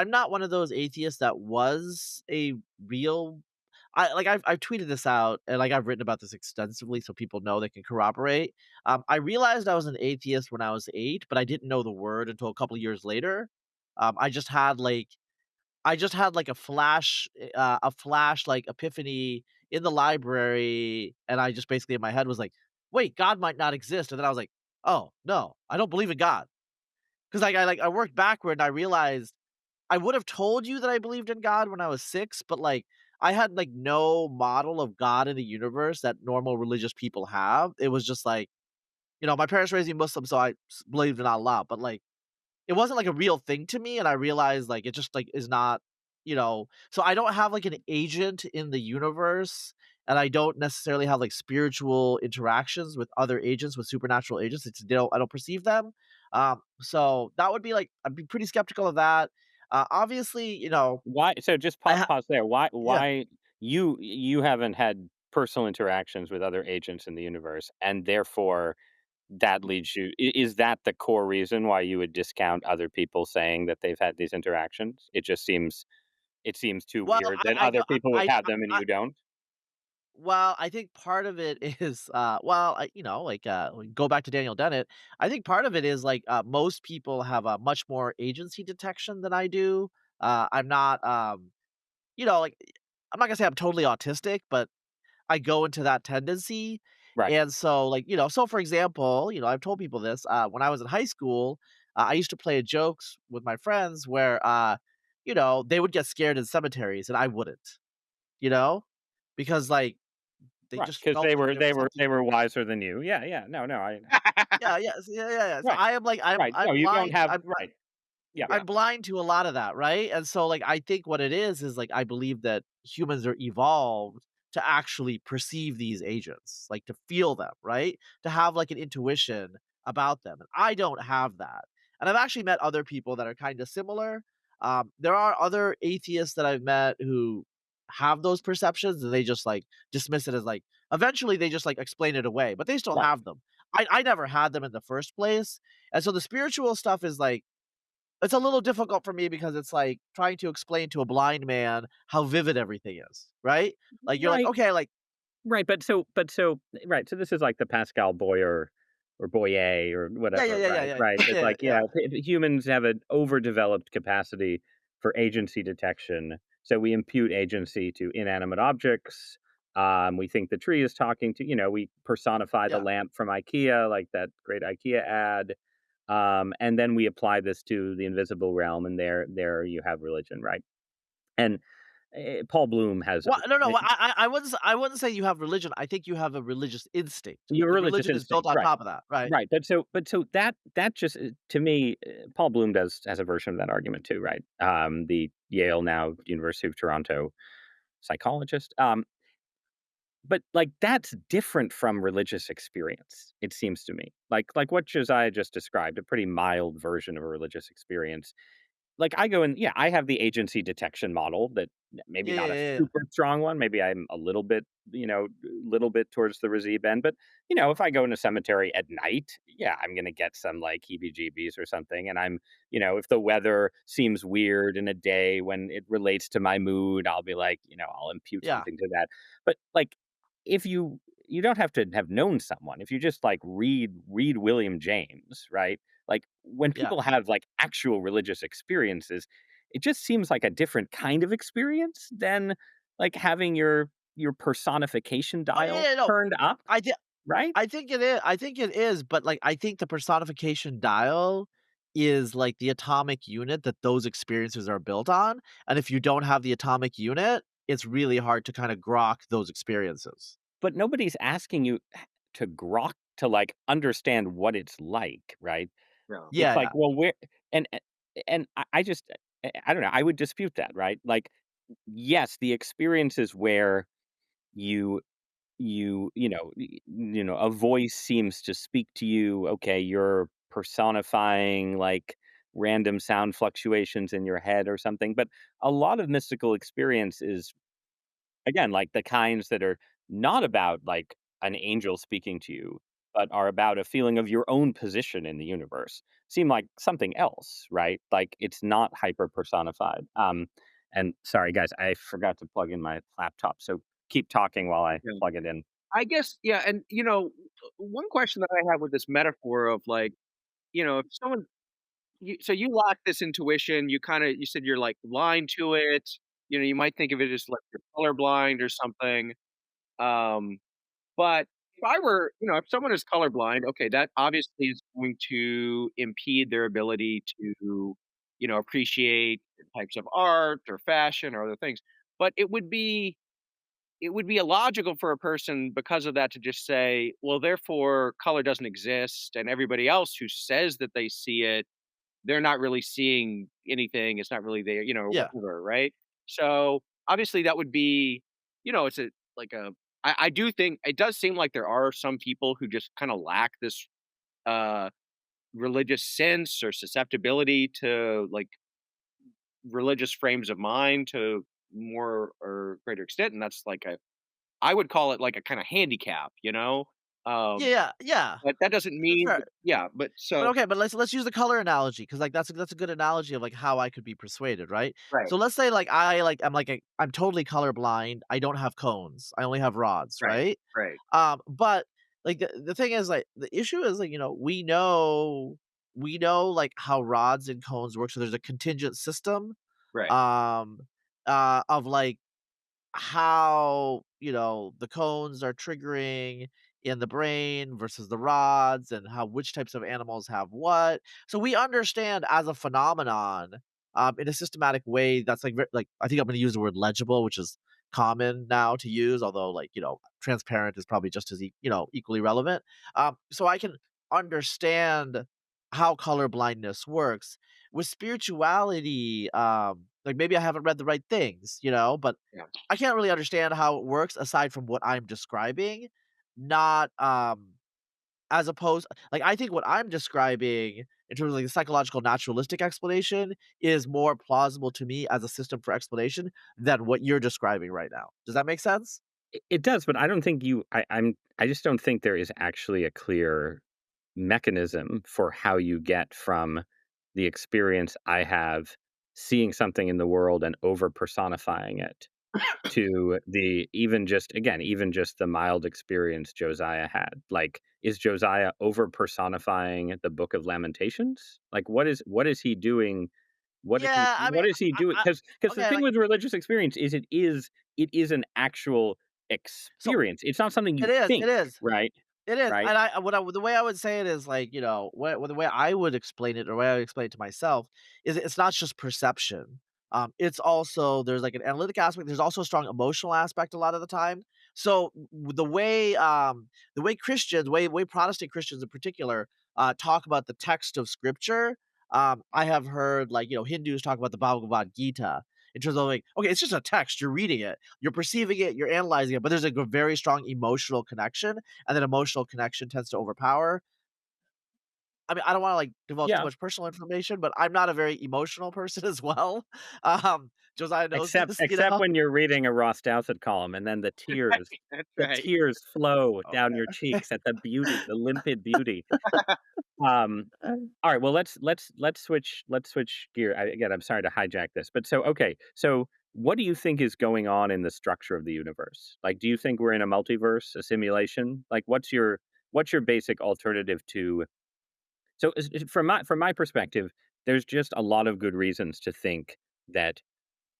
not one of those atheists that was a real. I've tweeted this out and like I've written about this extensively, so people know they can corroborate. I realized I was an atheist when I was 8, but I didn't know the word until a couple years later. I just had like a flash, like, epiphany in the library, and I just basically in my head was like, "Wait, God might not exist," and then I was like, "Oh, no, I don't believe in God." 'Cause, I worked backward and I realized I would have told you that I believed in God when I was 6, but, like, I had, like, no model of God in the universe that normal religious people have. It was just like, my parents raised me Muslim, so I believed in Allah, but, like, it wasn't like a real thing to me, and I realized, like, it just, like, is not, so I don't have, like, an agent in the universe, and I don't necessarily have, like, spiritual interactions with other agents, with supernatural agents. I don't perceive them. So that would be, like, I'd be pretty skeptical of that. Obviously, Why? So just I ha pause there. Why? yeah. You haven't had personal interactions with other agents in the universe, and therefore that leads you. Is that the core reason why you would discount other people saying that they've had these interactions? It seems too Well, weird that other people would have them and I you don't. well, I think part of it is, we go back to Daniel Dennett. I think part of it is like most people have a much more agency detection than I do. I'm not, like I'm not gonna say I'm totally autistic, but I go into that tendency, Right. and so so for example, I've told people this. When I was in high school, I used to play jokes with my friends where, they would get scared in cemeteries and I wouldn't, you know, because like they Right. just Because felt they like were there was they were something. they were wiser than you. Yeah. Yeah. No. No. I. Yeah, yes, yeah. So Right. I am like Right. No, I'm you don't blind. have. Right. Yeah. I'm blind to a lot of that, right? And so, like, I think what it is like I believe that humans are evolved to actually perceive these agents, like to feel them, right? To have like an intuition about them. And I don't have that. And I've actually met other people that are kind of similar. There are other atheists that I've met who have those perceptions and they just like dismiss it as like eventually they just like explain it away, but they still Right. have them. I never had them in the first place. And so the spiritual stuff is like it's a little difficult for me because it's like trying to explain to a blind man how vivid everything is, right? Like, you're like, Right. "Okay," like Right, right, so this is like the Pascal Boyer or Boyer or whatever, right, yeah. right, it's Yeah, like, yeah. yeah, humans have an overdeveloped capacity for agency detection, so we impute agency to inanimate objects, we think the tree is talking to we personify the Yeah. lamp from IKEA, like that great IKEA ad, and then we apply this to the invisible realm, and there you have religion, right? And Paul Bloom has Well, no, eh, no, I wouldn't say you have religion, I think you have a religious instinct, your like, religious religion is built instinct, on right. top of that, right? Right, but so that just, to me, Paul Bloom does has a version of that argument too, right? The Yale, now University of Toronto psychologist, but, like, that's different from religious experience, it seems to me. Like what Josiah just described, a pretty mild version of a religious experience. Like, I go and yeah, I have the agency detection model that maybe Yeah, yeah, not a yeah, yeah. super strong one, maybe I'm a little bit, little bit towards the Razib end, but, if I go in a cemetery at night, yeah, I'm gonna get some, like, heebie-jeebies or something, and if the weather seems weird in a day when it relates to my mood, I'll be like, I'll impute Yeah, something to that. But, like, if you don't have to have known someone, if you just, like, read William James, right? Like, when yeah. people have, like, actual religious experiences, it just seems like a different kind of experience than, like, having your personification Oh, yeah, dial yeah, no, turned up, I thi right? I think it is, but, like, I think the personification dial is, like, the atomic unit that those experiences are built on, and if you don't have the atomic unit, it's really hard to kinda grok those experiences. But nobody's asking you to grok to, like, understand what it's like, right? Yeah. It's Yeah, like, yeah, well, where and I just I don't know, I would dispute that, right? Like, yes, the experiences where you a voice seems to speak to you. Okay, you're personifying, like, random sound fluctuations in your head or something. But a lot of mystical experience is, again, like, the kinds that are not about, like, an angel speaking to you, but are about a feeling of your own position in the universe, seem like something else, right? Like, it's not hyper personified. And sorry, guys, I forgot to plug in my laptop. So keep talking while I Yeah. plug it in. I guess, yeah, and, one question that I have with this metaphor of, like, if someone so you lack this intuition, you said you're, like, blind to it, you might think of it as, like, you're colorblind or something, um, but if someone is colorblind, okay, that obviously is going to impede their ability to, appreciate types of art or fashion or other things, but it would be illogical for a person because of that to just say, "Well, therefore, color doesn't exist," and everybody else who says that they see it, they're not really seeing anything, it's not really there, or yeah. whatever, right? So, obviously, that would be it's I do think it does seem like there are some people who just kinda lack this, uh, religious sense or susceptibility to, like, religious frames of mind to more or greater extent, and that's like a I would call it like a kinda handicap, you know? Yeah, Um, yeah, yeah. but that doesn't That's mean fair. that yeah, but But so okay, but let's use the color analogy because like that's a good analogy of like how I could be persuaded, right? right, So let's say I'm totally colorblind. I don't have cones. I only have rods, right, right? right, But like the thing is like the issue is like we know like how rods and cones work. So there's a contingent system right, um of like how, the cones are triggering in the brain versus the rods and how which types of animals have what. So we understand as a phenomenon in a systematic way that's like I think I'm going to use the word legible, which is common now to use, although like, transparent is probably just as equally relevant. So I can understand how color blindness works with spirituality. Like maybe I haven't read the right things, but yeah. I can't really understand how it works aside from what I'm describing, not, as opposed like, I think what I'm describing in terms of, like, the psychological naturalistic explanation is more plausible to me as a system for explanation than what you're describing right now. Does that make sense? It does, but I don't think I just don't think there is actually a clear mechanism for how you get from the experience I have seeing something in the world and over personifying it to the even just the mild experience Josiah had. Like, is Josiah over personifying the Book of Lamentations? Like, what is he doing? Yeah, I mean, What is he doing? Because the okay, thing like, with religious experience is it is an actual so experience. It's not something you it is, it think, is. right? It is, Right? and the way I would say it is like, the way I would explain it, or the way I would explain it to myself is it's not just perception. It's also there's like an analytic aspect, there's also a strong emotional aspect a lot of the time. So the way Christians, way Protestant Christians in particular, talk about the text of scripture, I have heard like, Hindus talk about the Bhagavad Gita in terms of like, okay, it's just a text, you're reading it, you're perceiving it, you're analyzing it, but there's like a very strong emotional connection, and that emotional connection tends to overpower. I mean, I don't wanna, like, divulge too Yeah, much personal information, but I'm not a very emotional person as well. Um, Josiah knows except this, you except know? when you're reading a Ross Douthat column, and then That's the right. tears flow down your Okay. cheeks at the beauty, the limpid beauty. Um, all right, well, let's switch gear. Again, I'm sorry to hijack this, but so okay, so what do you think is going on in the structure of the universe? Like, do you think we're in a multiverse, a simulation? Like, what's your basic alternative to? So, from my perspective, there's just a lot of good reasons to think that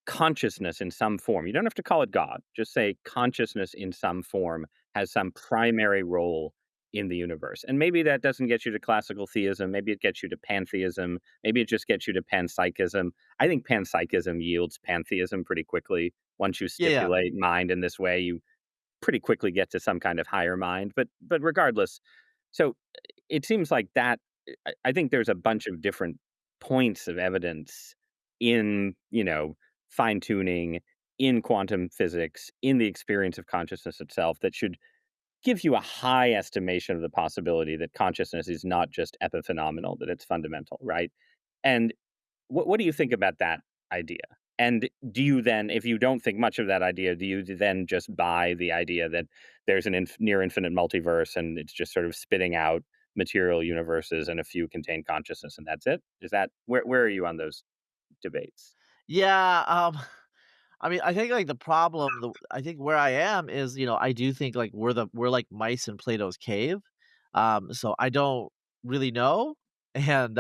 consciousness in some form, you don't have to call it God, just say consciousness in some form has some primary role in the universe. And maybe that doesn't get you to classical theism, maybe it gets you to pantheism, maybe it just gets you to panpsychism. I think panpsychism yields pantheism pretty quickly. Once you Yeah, yeah. stipulate mind in this way, you pretty quickly get to some kind of higher mind. But regardless, so it seems like that I think there's a bunch of different points of evidence in, fine tuning, in quantum physics, in the experience of consciousness itself that should give you a high estimation of the possibility that consciousness is not just epiphenomenal, that it's fundamental, right? And what do you think about that idea? And do you then, if you don't think much of that idea, do you then just buy the idea that there's an near infinite multiverse and it's just sort of spitting out material universes and a few contain consciousness and that's it? Is that where are you on those debates? Yeah, I mean, I think, like, I think where I am is, I do think, like, we're like mice in Plato's cave. So I don't really know, and,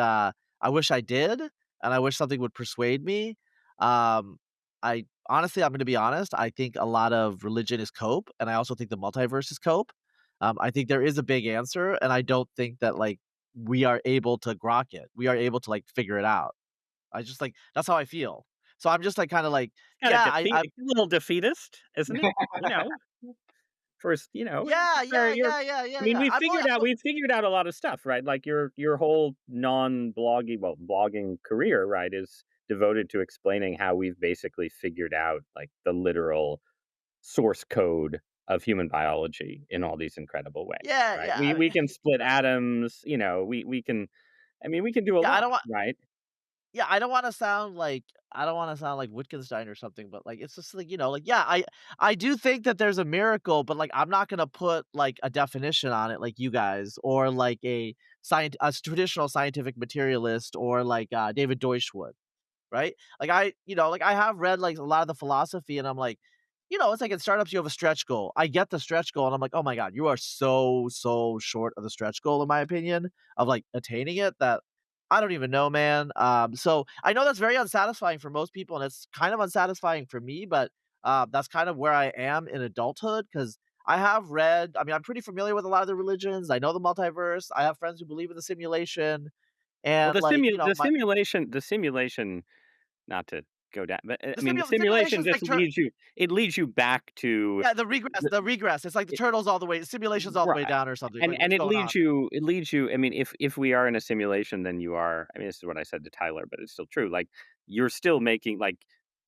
I wish I did, and I wish something would persuade me. I honestly, I'm gonna be honest, I think a lot of religion is cope, and I also think the multiverse is cope. I think there is a big answer, and I don't think that, like, we are able to grok it. We are able to, like, figure it out. I just, like that's how I feel. So I'm just, like, kinda like, Kind of yeah, defeat, I it's a little defeatist, isn't it? First, yeah, sure, yeah, yeah, yeah, yeah, I mean, yeah. I'm well, we've figured out a lot of stuff, right? Like your whole non-bloggy, well, blogging career, right, is devoted to explaining how we've basically figured out like the literal source code of human biology in all these incredible ways, yeah, right? yeah, We can split atoms, we can, I mean, we can do a yeah, I lot, don't want right? yeah, I don't wanna sound like Wittgenstein or something, but, like, it's just like, like, yeah, I do think that there's a miracle, but, like, I'm not gonna put, like, a definition on it like you guys or like a traditional scientific materialist or like, David Deutsch would. Right? Like like I have read like a lot of the philosophy and I'm like, it's like in startups you have a stretch goal. I get the stretch goal and I'm like, "Oh my god, you are so short of the stretch goal in my opinion of like attaining it that I don't even know, man." So I know that's very unsatisfying for most people and it's kind of unsatisfying for me, but that's kind of where I am in adulthood because I have read, I mean, I'm pretty familiar with a lot of the religions. I know the multiverse. I have friends who believe in the simulation Well, and like, the simulation, not to go down, but I mean, the the simulation simulation's just like it leads you back to yeah, the, the regress, it's like the turtles all the way simulations all the way right. down or something, like, And what's going on? it leads you, I mean, if we are in a simulation, then you are, I mean, this is what I said to Tyler, but it's still true. Like, you're still making, like,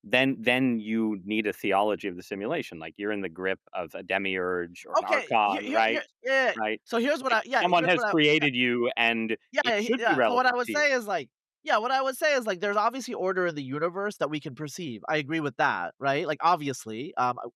then you need a theology of the simulation. Like, you're in the grip of a demiurge or an Okay, archon, right? yeah, Right? so here's what Like, someone here's has what I yeah. created you, and it should be So what I relevant would to you. say is like yeah, what I would say is like there's obviously order in the universe that we can perceive. I agree with that, right? Like obviously,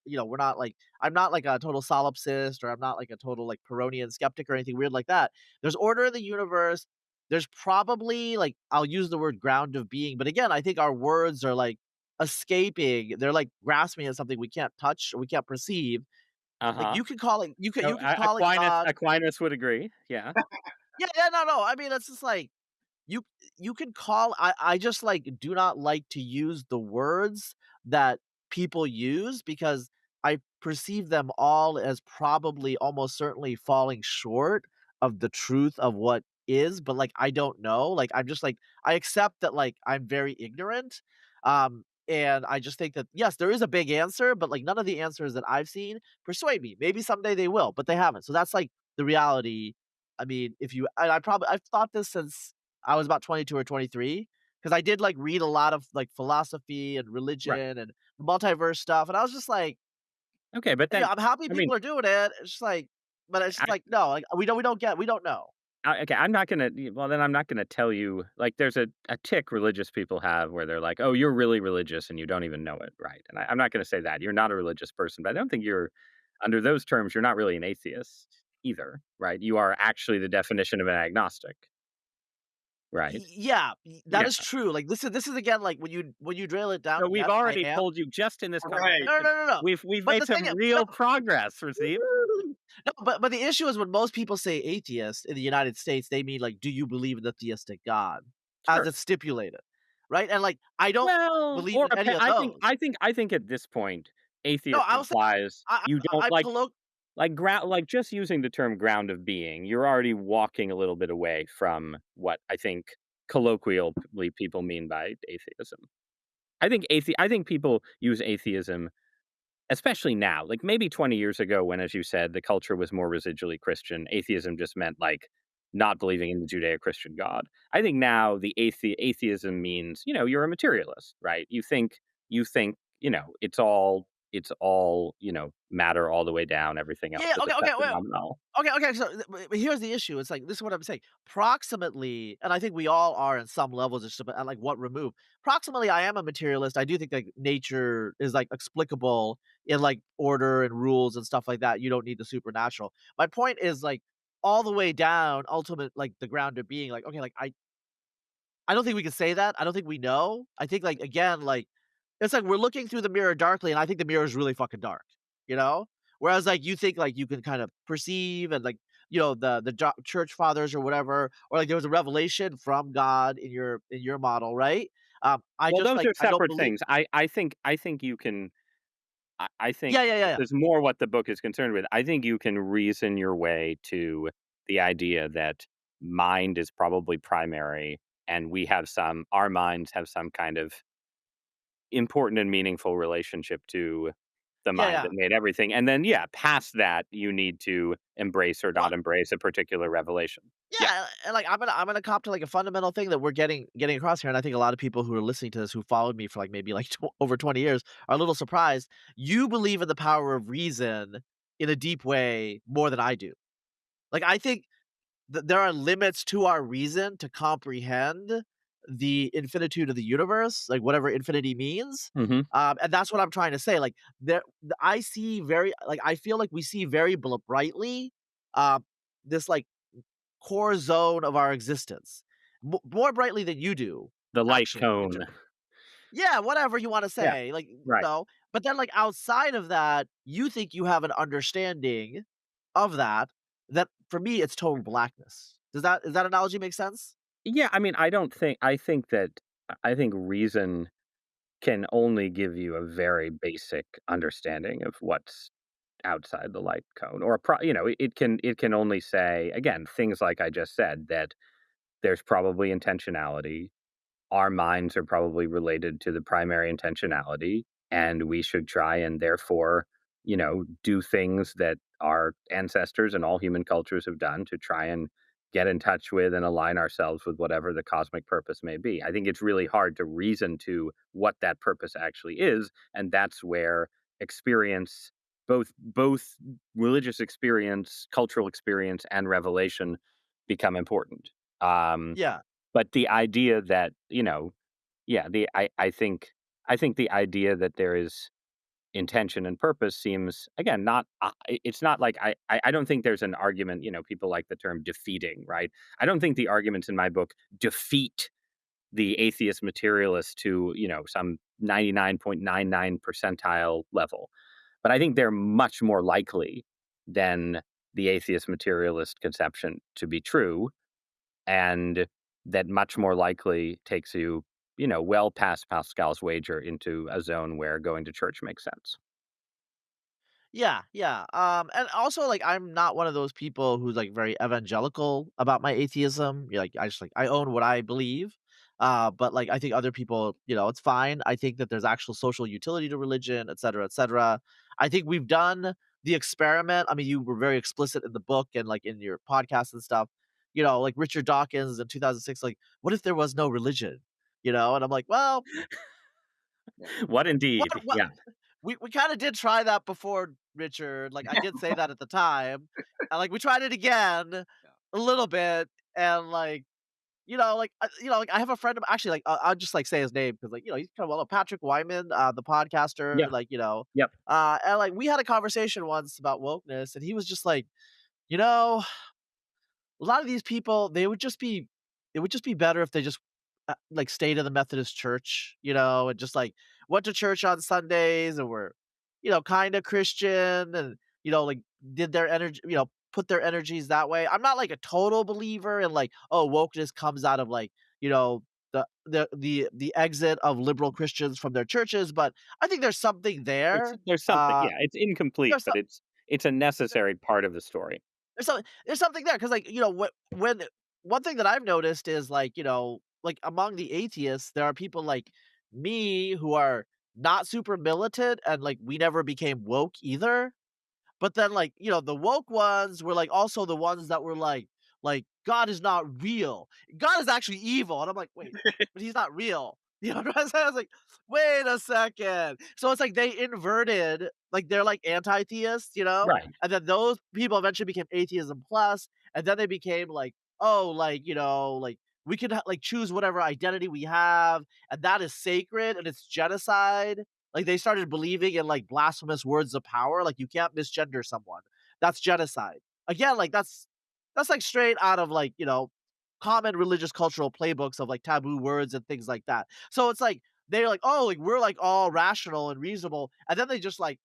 we're not like I'm not like a total solipsist or I'm not like a total like Pyrrhonian skeptic or anything weird like that. There's order in the universe. There's probably like I'll use the word ground of being, but again, I think our words are like escaping. They're like grasping at something we can't touch or we can't perceive. Like Uh-huh. you No, can call it God. Aquinas would agree. Yeah. Yeah, yeah, no. I mean, it's just like you you can call I just, like, do not like to use the words that people use because I perceive them all as probably almost certainly falling short of the truth of what is, but, like, I don't know, like, I'm just, like I accept that, like, I'm very ignorant, And I just think that, yes, there is a big answer, but, like, none of the answers that I've seen persuade me. Maybe someday they will, but they haven't. So that's, like, the reality. I mean, if you and I've thought this since I was about 22 or 23, because I did, like, read a lot of, like, philosophy and Right. religion and multiverse stuff, and I was just like, Okay, but yeah, then I'm happy I mean, people are doing it. It's just like, but it's just I like, no, like, we don't know. okay, I'm not gonna well, then I'm not gonna tell you like, there's a tick religious people have where they're like, "Oh, you're really religious and you don't even know it," right? And I'm not gonna say that. You're not a religious person, but I don't think you're under those terms, you're not really an atheist either, right? You are actually the definition of an agnostic, right? Yeah, that Yeah. is true. Like, this is again, like, when you drill it down, So we've yes, I already am. told you just in this Right. No, no, conversation, no, no. we've But made the thing some is, real no. progress, Rasif. No, but the issue is when most people say atheist in the United States, they mean, like, do you believe in the theistic God as Sure. it's stipulated, right? And, like, I don't Well, believe or in any of I think those. I think at this point, No, atheist I'll say implies you don't I colloq like just using the term ground of being, you're already walking a little bit away from what I think colloquially people mean by atheism. I think people use atheism, especially now, like maybe 20 years ago when, as you said, the culture was more residually Christian, atheism just meant like not believing in the Judeo-Christian God. I think now the atheism means, you're a materialist, right? It's all, matter all the way down, everything else Yeah, is okay, okay, effective well, nominal. okay, so but here's the issue, it's like, this is what I'm saying, proximately, and I think we all are in some levels, it's just about, like, what remove. Proximately, I am a materialist, I do think, like, nature is, like, explicable in, like, order and rules and stuff like that, you don't need the supernatural. My point is, like, all the way down, ultimate, like, the ground of being, like, okay, like, I don't think we can say that. I don't think we know. I think, like, again, like, it's like we're looking through the mirror darkly, and I think the mirror is really fucking dark, you know? Whereas, like, you think, like, you can kind of perceive and, like, the church fathers or whatever, or, like, there was a revelation from God in your model, right? I Well, just, those like, are I don't separate believe. things. I think you can I think Yeah, yeah, yeah, this yeah. is more what the book is concerned with. I think you can reason your way to the idea that mind is probably primary, and our minds have some kind of important and meaningful relationship to the Yeah, mind that yeah. made everything. And then, yeah, past that, you need to embrace or Well, not embrace a particular revelation. Yeah. yeah, and, like, I'm gonna cop to, like, a fundamental thing that we're getting across here, and I think a lot of people who are listening to this, who followed me for, like, maybe, like, over 20 years are a little surprised. You believe in the power of reason in a deep way more than I do. Like, I think there are limits to our reason to comprehend the infinitude of the universe, like, whatever infinity means, Mhm. and that's what I'm trying to say, like, I see very like, I feel like we see very brightly, this, like, core zone of our existence. More brightly than you do, The light actually, cone. yeah, whatever you wanna Yeah. say, like, Right. but then, like, outside of that, you think you have an understanding of that, that for me, it's total blackness. Does that analogy make sense? Yeah, I mean, I think reason can only give you a very basic understanding of what's outside the light cone, or it can only say, again, things like I just said, that there's probably intentionality. Our minds are probably related to the primary intentionality, and we should try and therefore, do things that our ancestors and all human cultures have done to try and get in touch with and align ourselves with whatever the cosmic purpose may be. I think it's really hard to reason to what that purpose actually is, and that's where experience, both religious experience, cultural experience, and revelation become important. Um, Yeah. but the idea that, yeah, I think the idea that there is intention and purpose seems, again, not it's not like I don't think there's an argument, people like the term defeating, right? I don't think the arguments in my book defeat the atheist materialist to, some 99.99 percentile level. But I think they're much more likely than the atheist materialist conception to be true, and that much more likely takes you, well past Pascal's wager into a zone where going to church makes sense. Yeah, yeah, and also, like, I'm not one of those people who's, like, very evangelical about my atheism. Like, I just, like, I own what I believe. But like I think other people, it's fine. I think that there's actual social utility to religion, et cetera, et cetera. I think we've done the experiment. I mean, you were very explicit in the book and like in your podcast and stuff. Like Richard Dawkins in 2006, like, what if there was no religion? And I'm like, well, Yeah. What indeed? what Yeah. we kinda did try that before, Richard, like, I did say that at the time, and, like, we tried it again Yeah. a little bit, and, like, like, I have a friend of actually, like, I'll just, like, say his name because like, he's kinda well Patrick Wyman, the podcaster, Yeah. like, Yep. and, like, we had a conversation once about wokeness, and he was just like, "You know, a lot of these people, it would just be better if they just, like, stayed in the Methodist church, and just, like, went to church on Sundays and were, kinda Christian and, like, did their energy put their energies that way." I'm not, like, a total believer in, like, oh, wokeness comes out of, like, the exit of liberal Christians from their churches, but I think there's something there. There's something, yeah, it's incomplete, There's but some it's a necessary part of the story. there's something there because like, when one thing that I've noticed is like, like among the atheists, there are people like me who are not super militant and like we never became woke either. But then, like, the woke ones were, like, also the ones that were God is not real. God is actually evil, and I'm like, "Wait, but he's not real." You know what I'm saying? I was like, "Wait a second." So it's like they inverted like, they're, like, anti-theists, Right. and then those people eventually became atheism plus, and then they became like, "Oh, like, like, we can like, choose whatever identity we have, and that is sacred, and it's genocide." Like, they started believing in, like, blasphemous words of power, like, you can't misgender someone. That's genocide. Again, like, that's, like, straight out of, like, common religious cultural playbooks of, like, taboo words and things like that. So it's like, they're like, "Oh, like, we're, like, all rational and reasonable," and then they just, like,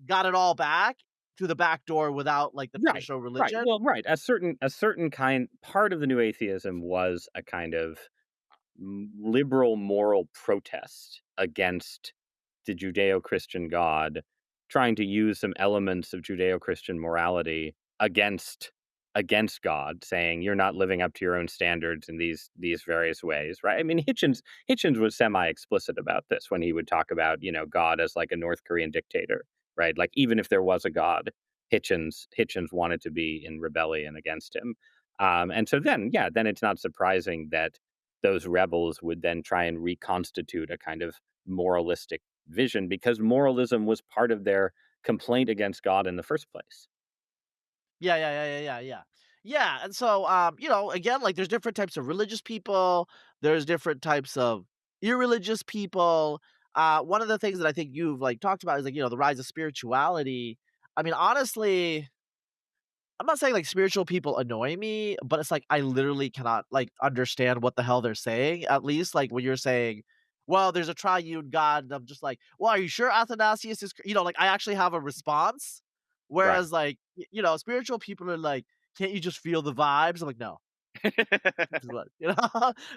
got it all back through the back door without, like, the Right. traditional Right. religion. Well, right. A certain kind part of the new atheism was a kind of liberal moral protest against the Judeo-Christian God, trying to use some elements of Judeo-Christian morality against God, saying you're not living up to your own standards in these various ways, right? I mean, Hitchens was semi-explicit about this when he would talk about, God as like a North Korean dictator, right? Like even if there was a God, Hitchens wanted to be in rebellion against him. And so then, yeah, then it's not surprising that those rebels would then try and reconstitute a kind of moralistic vision because moralism was part of their complaint against God in the first place. Yeah, yeah, yeah, yeah, yeah, yeah. Yeah, and so, again, like, there's different types of religious people, there's different types of irreligious people. One of the things that I think you've, like, talked about is, like, the rise of spirituality. I mean, honestly, I'm not saying, like, spiritual people annoy me, but it's like I literally cannot, like, understand what the hell they're saying, at least, like, when you're saying, "Well, there's a triune God," and I'm just like, "Well, are you sure Athanasius is" like, I actually have a response, Right. whereas, like, spiritual people are like, "Can't you just feel the vibes?" I'm like, "No." Is what,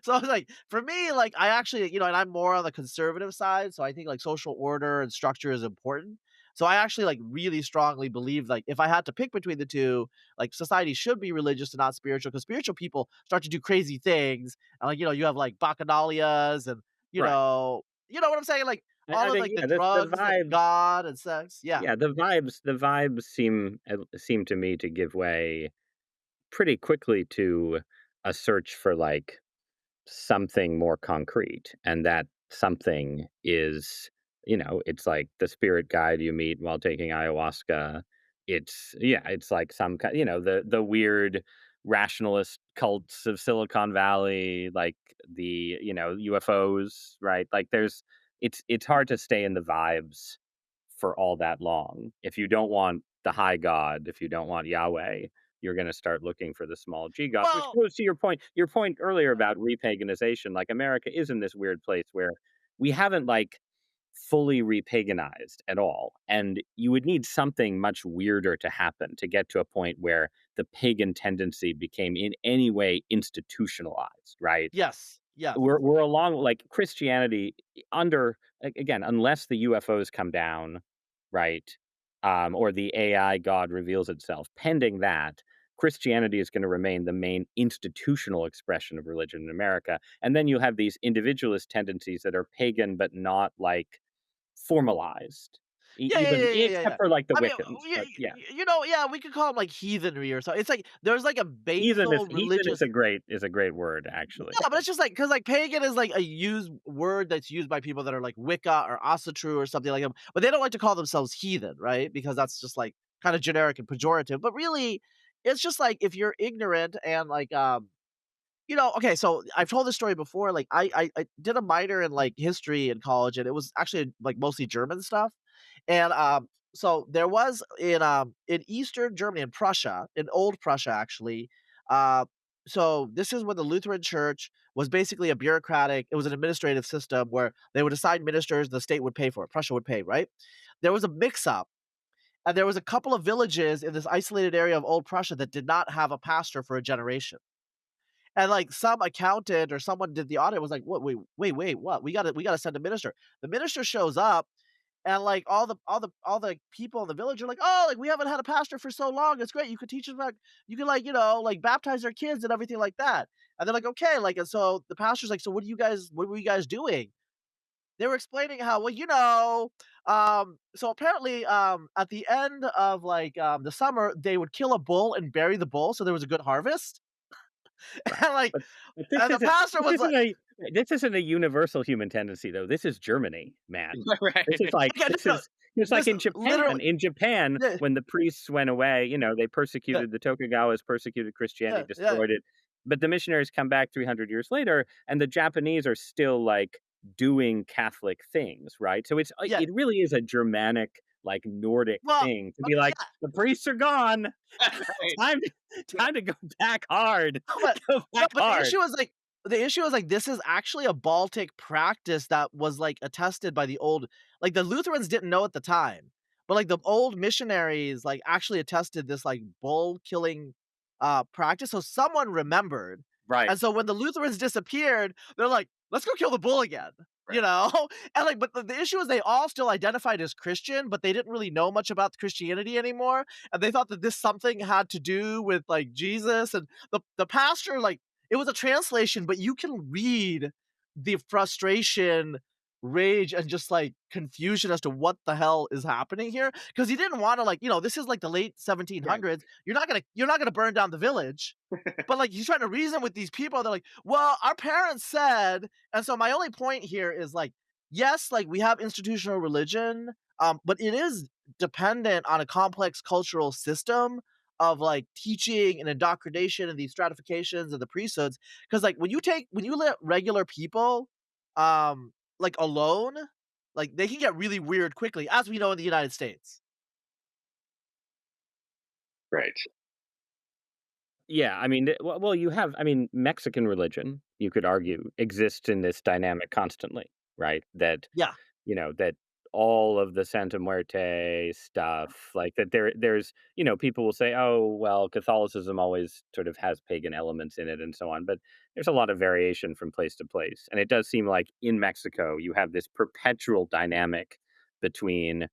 So I was like, for me, like, I actually, and I'm more on the conservative side, so I think like social order and structure is important. So I actually like really strongly believe like if I had to pick between the two, like society should be religious and not spiritual because spiritual people start to do crazy things. And like, you have like bacchanalias and Right. what I'm saying? Like I all of think like the yeah, the drugs and vibes God and sex. Yeah. yeah, the vibes seem to me to give way pretty quickly to a search for like something more concrete, and that something is, it's like the spirit guide you meet while taking ayahuasca. It's yeah, it's like some kind, the weird rationalist cults of Silicon Valley, like the, UFOs, right? Like it's hard to stay in the vibes for all that long. If you don't want the high God, if you don't want Yahweh, you're going to start looking for the small g gods, which Well, goes to your point earlier about repaganization. Like America is in this weird place where we haven't like fully repaganized at all, and you would need something much weirder to happen to get to a point where the pagan tendency became in any way institutionalized, right? yes, yes. We're along like Christianity under again, unless the UFOs come down, right? Or the AI God reveals itself. Pending that, Christianity is gonna remain the main institutional expression of religion in America, and then you have these individualist tendencies that are pagan, but not, like, formalized, Yeah, yeah, even yeah, yeah, yeah, except yeah. for, like, the I mean, Wiccans, but yeah. yeah, we could call them like heathenry or something. It's like there's like a basal Heathen religious. is a great word, actually. Yeah, but it's just like because like pagan is like a used word that's used by people that are like Wicca or Asatru or something like that, but they don't like to call themselves heathen, right? Because that's just like kind of generic and pejorative. But really, it's just like if you're ignorant and like okay, so I've told this story before. Like I did a minor in like history in college, and it was actually like mostly German stuff. And so there was in Eastern Germany, in Prussia, in old Prussia actually. Uh, so this is when the Lutheran Church was basically a bureaucratic. It was an administrative system where they would assign ministers, the state would pay for it. Prussia would pay, right? There was a mix up. And there was a couple of villages in this isolated area of old Prussia that did not have a pastor for a generation. And, like, some accountant or someone did the audit was like, "What? Wait, what? We gotta send a minister." The minister shows up, and, like, all the people in the village are like, "Oh, like, we haven't had a pastor for so long. It's great. You could teach us about you could, like, like, baptize our kids and everything like that." And they're like, "Okay." Like, and so the pastor's like, "So what were you guys doing?" They were explaining how, well, so apparently, at the end of, like, the summer, they would kill a bull and bury the bull so there was a good harvest. Right. And, like, But and the pastor was like, this isn't a universal human tendency, though. This is Germany, man. Right. This is like okay, no, no, it's like this in Japan. literally, In Japan, yeah, when the priests went away, they yeah, persecuted the Tokugawas, persecuted Christianity, yeah, destroyed it. But the missionaries come back 300 years later, and the Japanese are still like doing Catholic things, right? So yeah. it really is a Germanic, like Nordic Well, thing to be okay, like, yeah, the priests are gone. Right. Time Yeah. time to go back hard. no, but Go no, back but hard. the issue is, like, this is actually a Baltic practice that was, like, attested by the old like, the Lutherans didn't know at the time, but, like, the old missionaries, like, actually attested this, like, bull killing, practice, so someone remembered, Right. and so when the Lutherans disappeared, they're like, "Let's go kill the bull again," you Right. know? And, like, but the issue is they all still identified as Christian, but they didn't really know much about Christianity anymore, and they thought that this something had to do with, like, Jesus, and the pastor, like, it was a translation, but you can read the frustration, rage, and just, like, confusion as to what the hell is happening here. Because he didn't wanna, like, this is, like, the late Right. 1700s. You're not gonna burn down the village. But, like, he's trying to reason with these people. They're like, "Well, our parents said," and so my only point here is, like, yes, like, we have institutional religion, but it is dependent on a complex cultural system of, like, teaching and indoctrination and these stratifications and the priesthoods. Because like, when you let regular people, like, alone, like, they can get really weird quickly, as we know in the United States. Right. Yeah, I mean, you have Mexican religion, you could argue, exists in this dynamic constantly, right? Yeah, That all of the Santa Muerte stuff, like that there's, people will say, "Oh, well, Catholicism always sort of has pagan elements in it," and so on, but there's a lot of variation from place to place, and it does seem like in Mexico, you have this perpetual dynamic between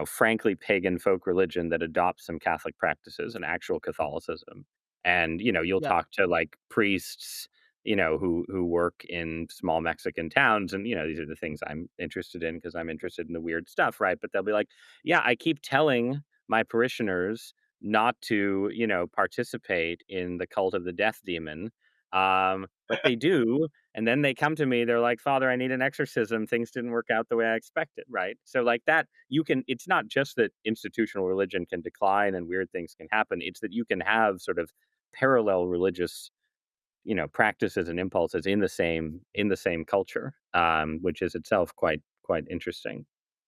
frankly pagan folk religion that adopts some Catholic practices and actual Catholicism. And, you'll yeah. talk to like priests, who work in small Mexican towns. And, these are the things I'm interested in because I'm interested in the weird stuff, right? But they'll be like, yeah, I keep telling my parishioners not to, participate in the cult of the death demon. But they do, and then they come to me, they're like, "Father, I need an exorcism. Things didn't work out the way I expected," right? So like that, it's not just that institutional religion can decline and weird things can happen. It's that you can have sort of parallel religious, practices and impulses in the same culture, which is itself quite interesting.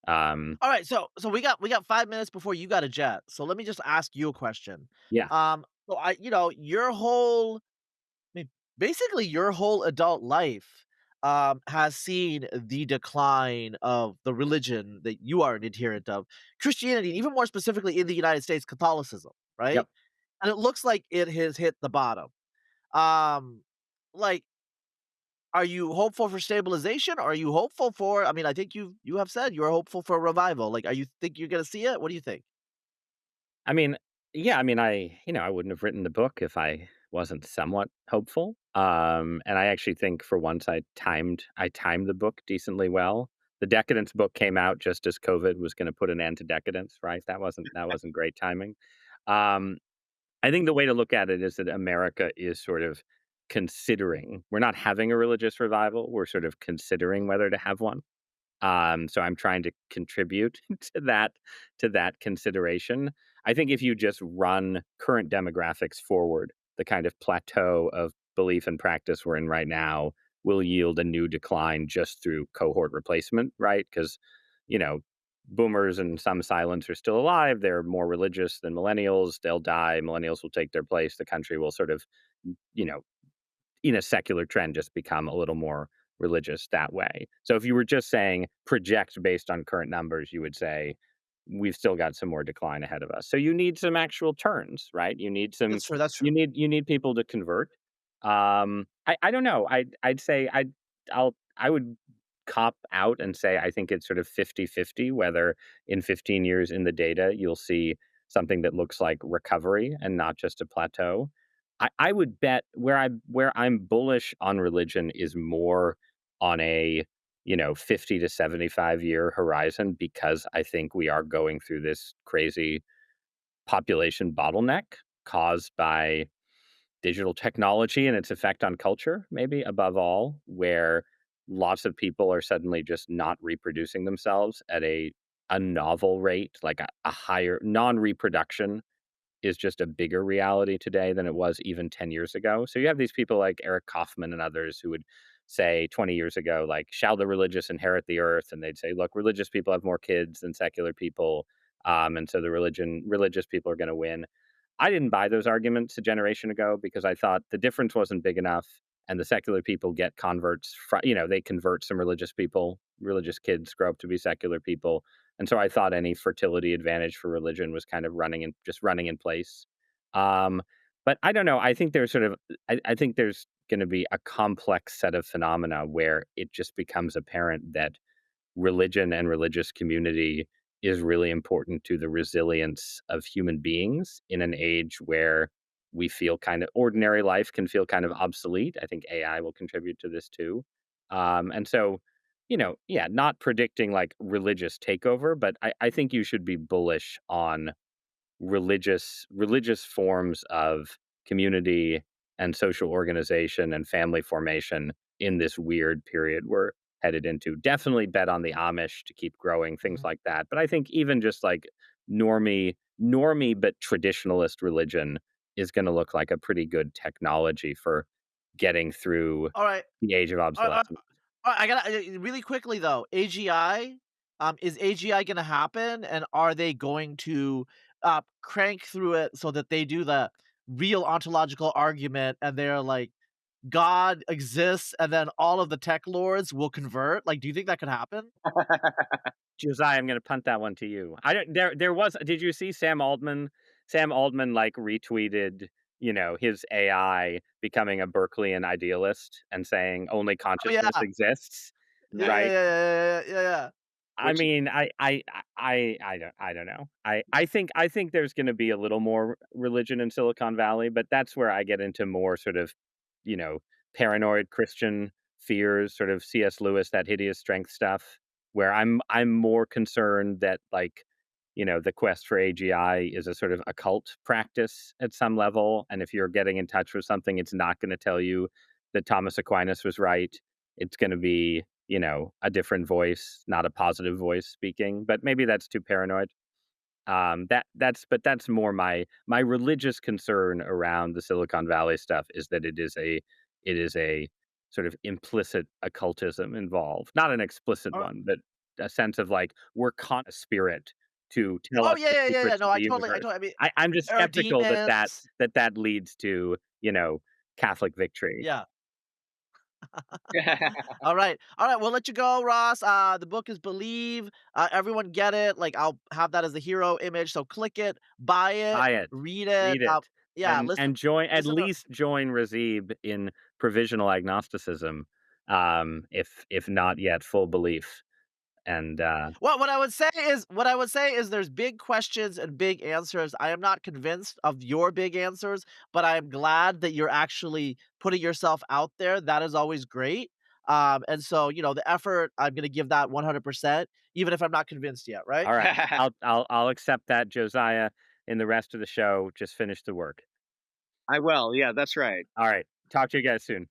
Um, Alright, so we got 5 minutes before you got a jet, so let me just ask you a question. yeah. So your whole I mean, basically your whole adult life, has seen the decline of the religion that you are an adherent of, Christianity, and even more specifically in the United States, Catholicism, right? Yep. And it looks like it has hit the bottom. Um, like, are you hopeful for stabilization? Or are you hopeful for I mean, I think you have said you are hopeful for a revival. Like, are you think you're gonna see it? What do you think? I mean, Yeah, I mean, I wouldn't have written the book if I wasn't somewhat hopeful. And I actually think for once I timed the book decently well. The Decadence book came out just as COVID was going to put an end to decadence, right? That wasn't great timing. Um, I think the way to look at it is that America is sort of considering. We're not having a religious revival. We're sort of considering whether to have one. So I'm trying to contribute to that consideration. I think if you just run current demographics forward, the kind of plateau of belief and practice we're in right now will yield a new decline just through cohort replacement, right? Because, you know, boomers and some silents are still alive. They're more religious than millennials. They'll die. Millennials will take their place. The country will sort of, you know, in a secular trend, just become a little more religious that way. So if you were just saying project based on current numbers, you would say we've still got some more decline ahead of us. So you need some actual turns, right? You need some That's true, that's true. you need people to convert. I don't know. I'd say I would cop out and say I think it's sort of 50-50 whether in 15 years in the data you'll see something that looks like recovery and not just a plateau. I would bet where I'm bullish on religion is more on a, 50 to 75-year horizon because I think we are going through this crazy population bottleneck caused by digital technology and its effect on culture, maybe above all, where lots of people are suddenly just not reproducing themselves at a novel rate, like a higher non-reproduction is just a bigger reality today than it was even 10 years ago. So you have these people like Eric Kaufman and others who would say 20 years ago, like, shall the religious inherit the earth? And they'd say, look, religious people have more kids than secular people. And so the religious people are going to win. I didn't buy those arguments a generation ago because I thought the difference wasn't big enough. And the secular people get converts, they convert some religious people. Religious kids grow up to be secular people. And so I thought any fertility advantage for religion was kind of running in place. Um, but I don't know. I think there's going to be a complex set of phenomena where it just becomes apparent that religion and religious community is really important to the resilience of human beings in an age where we feel kind of ordinary life can feel kind of obsolete. I think AI will contribute to this too. And so, yeah, not predicting like religious takeover, but I think you should be bullish on religious forms of community and social organization and family formation in this weird period we're headed into. Definitely bet on the Amish to keep growing, things Mhm. like that. But I think even just like normie but traditionalist religion is going to look like a pretty good technology for getting through Alright. the age of Alright, obsolescence. I gotta really quickly though, AGI, is AGI gonna happen, and are they going to, crank through it so that they do the real ontological argument, and they're like, God exists, and then all of the tech lords will convert? Like, do you think that could happen? Josiah, I'm gonna punt that one to you. I don't there was did you see Sam Altman? Sam Altman, like, retweeted, his AI becoming a Berkeleyan idealist and saying only Oh, consciousness yeah. exists, Yeah, yeah, right? yeah, yeah, yeah, yeah, yeah. I Which mean, I don't know. I think there's gonna be a little more religion in Silicon Valley, but that's where I get into more sort of, you know, paranoid Christian fears, sort of C.S. Lewis, that hideous strength stuff, where I'm more concerned that like, the quest for AGI is a sort of occult practice at some level, and if you're getting in touch with something, it's not gonna tell you that Thomas Aquinas was right. It's gonna be, a different voice, not a positive voice speaking, but maybe that's too paranoid. That's more my religious concern around the Silicon Valley stuff is that it is a sort of implicit occultism involved, not an explicit Alri one, but a sense of like we're a spirit to tell Oh, us yeah, the yeah, yeah, yeah, secrets no, of the I universe. totally I mean, I'm just there are skeptical that that demons. that that leads to Catholic victory. Yeah. Alright, we'll let you go, Ross. The book is Believe. Everyone get it. Like, I'll have that as the hero image, so click it, buy it, Buy it, read it. read it, Yeah, and join at listen to least join Razib in provisional agnosticism, if not yet full belief. And, what I would say is there's big questions and big answers. I am not convinced of your big answers, but I am glad that you're actually putting yourself out there. That is always great. And so, the effort, I'm gonna give that 100%, even if I'm not convinced yet, right? all right, I'll accept that, Josiah. In the rest of the show, just finish the work. I will. Yeah, that's right. All right, talk to you guys soon.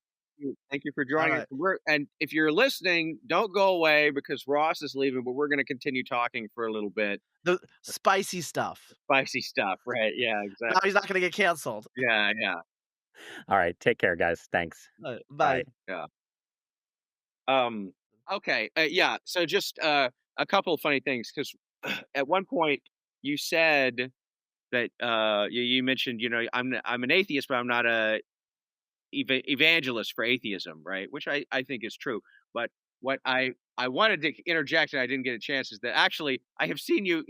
Thank you for All joining us. right. And if you're listening, don't go away because Ross is leaving, but we're going to continue talking for a little bit. The spicy stuff. Spicy stuff, right? Yeah, Now exactly. he's not gonna get canceled. Yeah, yeah, All right, take care, guys. Thanks. Bye. Bye. yeah. Um, okay, yeah. So just a couple of funny things because at one point you said that you mentioned, I'm an atheist, but I'm not a evangelist for atheism, right? Which I think is true. But what I wanted to interject and I didn't get a chance is that actually I have seen you.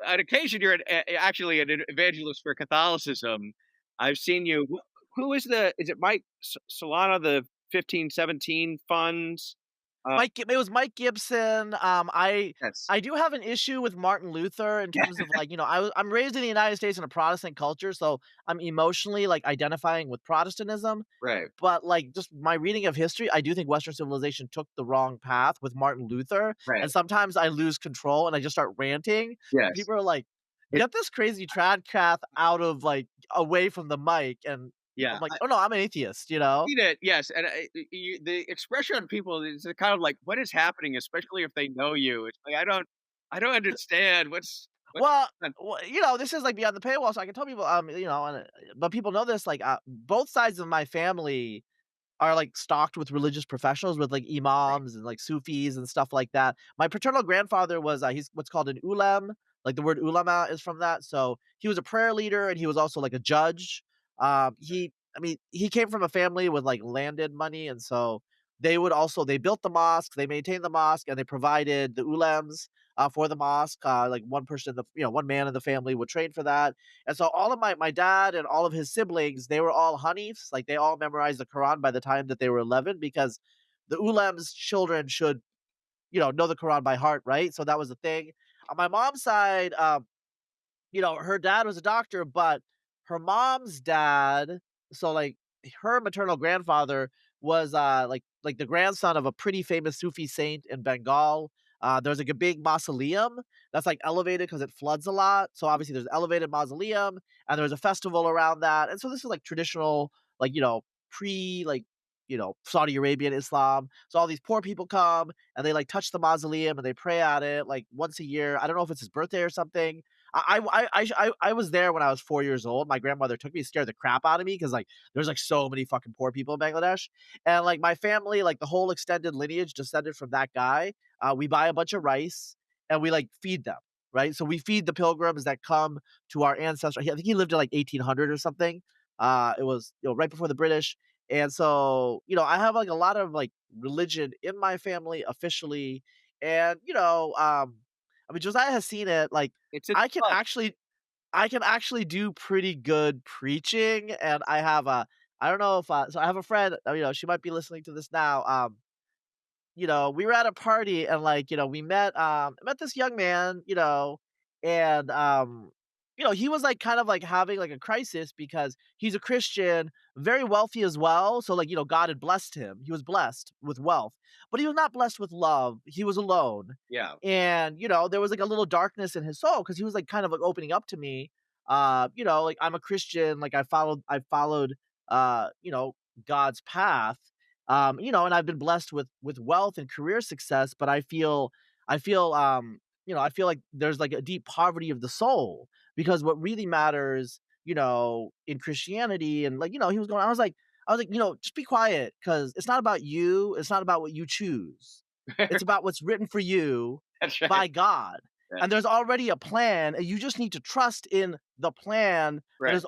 On occasion, you're actually an evangelist for Catholicism. I've seen you. Who is the? Is it Mike Solana? The 1517 funds. Uh, It was Mike Gibson. yes. I do have an issue with Martin Luther in terms of like, I'm raised in the United States in a Protestant culture, so I'm emotionally like identifying with Protestantism. Right. But like just my reading of history, I do think Western civilization took the wrong path with Martin Luther. And Right. sometimes I lose control and I just start ranting. And Yes. people are like, It, get this crazy trad cath out of like away from the mic. And I'm yeah. like, oh no, I'm an atheist. Seen it, yes, and the expression on people is kind of like, "What is happening?" Especially if they know you. It's like, I don't understand what's Well, on. this is like beyond the paywall, so I can tell people, but people know this. Like, both sides of my family are like stocked with religious professionals, with like Right, imams and like Sufis and stuff like that. My paternal grandfather was he's what's called an ulem. Like the word ulama is from that. So he was a prayer leader and he was also like a judge. He came from a family with like landed money, and so they built the mosque, they maintained the mosque, and they provided the ulems for the mosque. Like one man in the family would train for that, and so all of my dad and all of his siblings, they were all Hanifs. Like they all memorized the Quran by the time that they were 11, because the ulem's children should know the Quran by heart, right? So that was the thing. On my mom's side, her dad was a doctor, but her mom's dad, so like her maternal grandfather was like the grandson of a pretty famous Sufi saint in Bengal. There's like a big mausoleum that's like elevated because it floods a lot. So obviously there's elevated mausoleum and there's a festival around that. And so this is like traditional, like, pre like Saudi Arabian Islam. So all these poor people come and they like touch the mausoleum and they pray at it like once a year. I don't know if it's his birthday or something. I was there when I was 4 years old. My grandmother took me, scared the crap out of me because like, there's, like, so many fucking poor people in Bangladesh, and, like, my family, like, the whole extended lineage descended from that guy. We buy a bunch of rice, and we, like, feed them, right? So we feed the pilgrims that come to our ancestor. I think he lived in, like, 1800 or something. It was, right before the British, and so, I have, like, a lot of, like, religion in my family officially, and, Josiah has seen it, like, It's in I the can blood. actually I can actually do pretty good preaching, and I don't know if, so I have a friend, she might be listening to this now. We were at a party and like, we met this young man, and he was like kind of like having like a crisis because he's a Christian, very wealthy as well. So like, God had blessed him. He was blessed with wealth, but he was not blessed with love. He was alone. Yeah. And there was like a little darkness in his soul because he was like kind of like opening up to me. Like I'm a Christian, like I followed God's path, and I've been blessed with wealth and career success, but I feel like there's like a deep poverty of the soul, because what really matters, in Christianity, and like, he was going, I was like, just be quiet, because it's not about you, it's not about what you choose. It's about what's written for you That's right. by God. Yeah. And there's already a plan, and you just need to trust in the plan that Right. is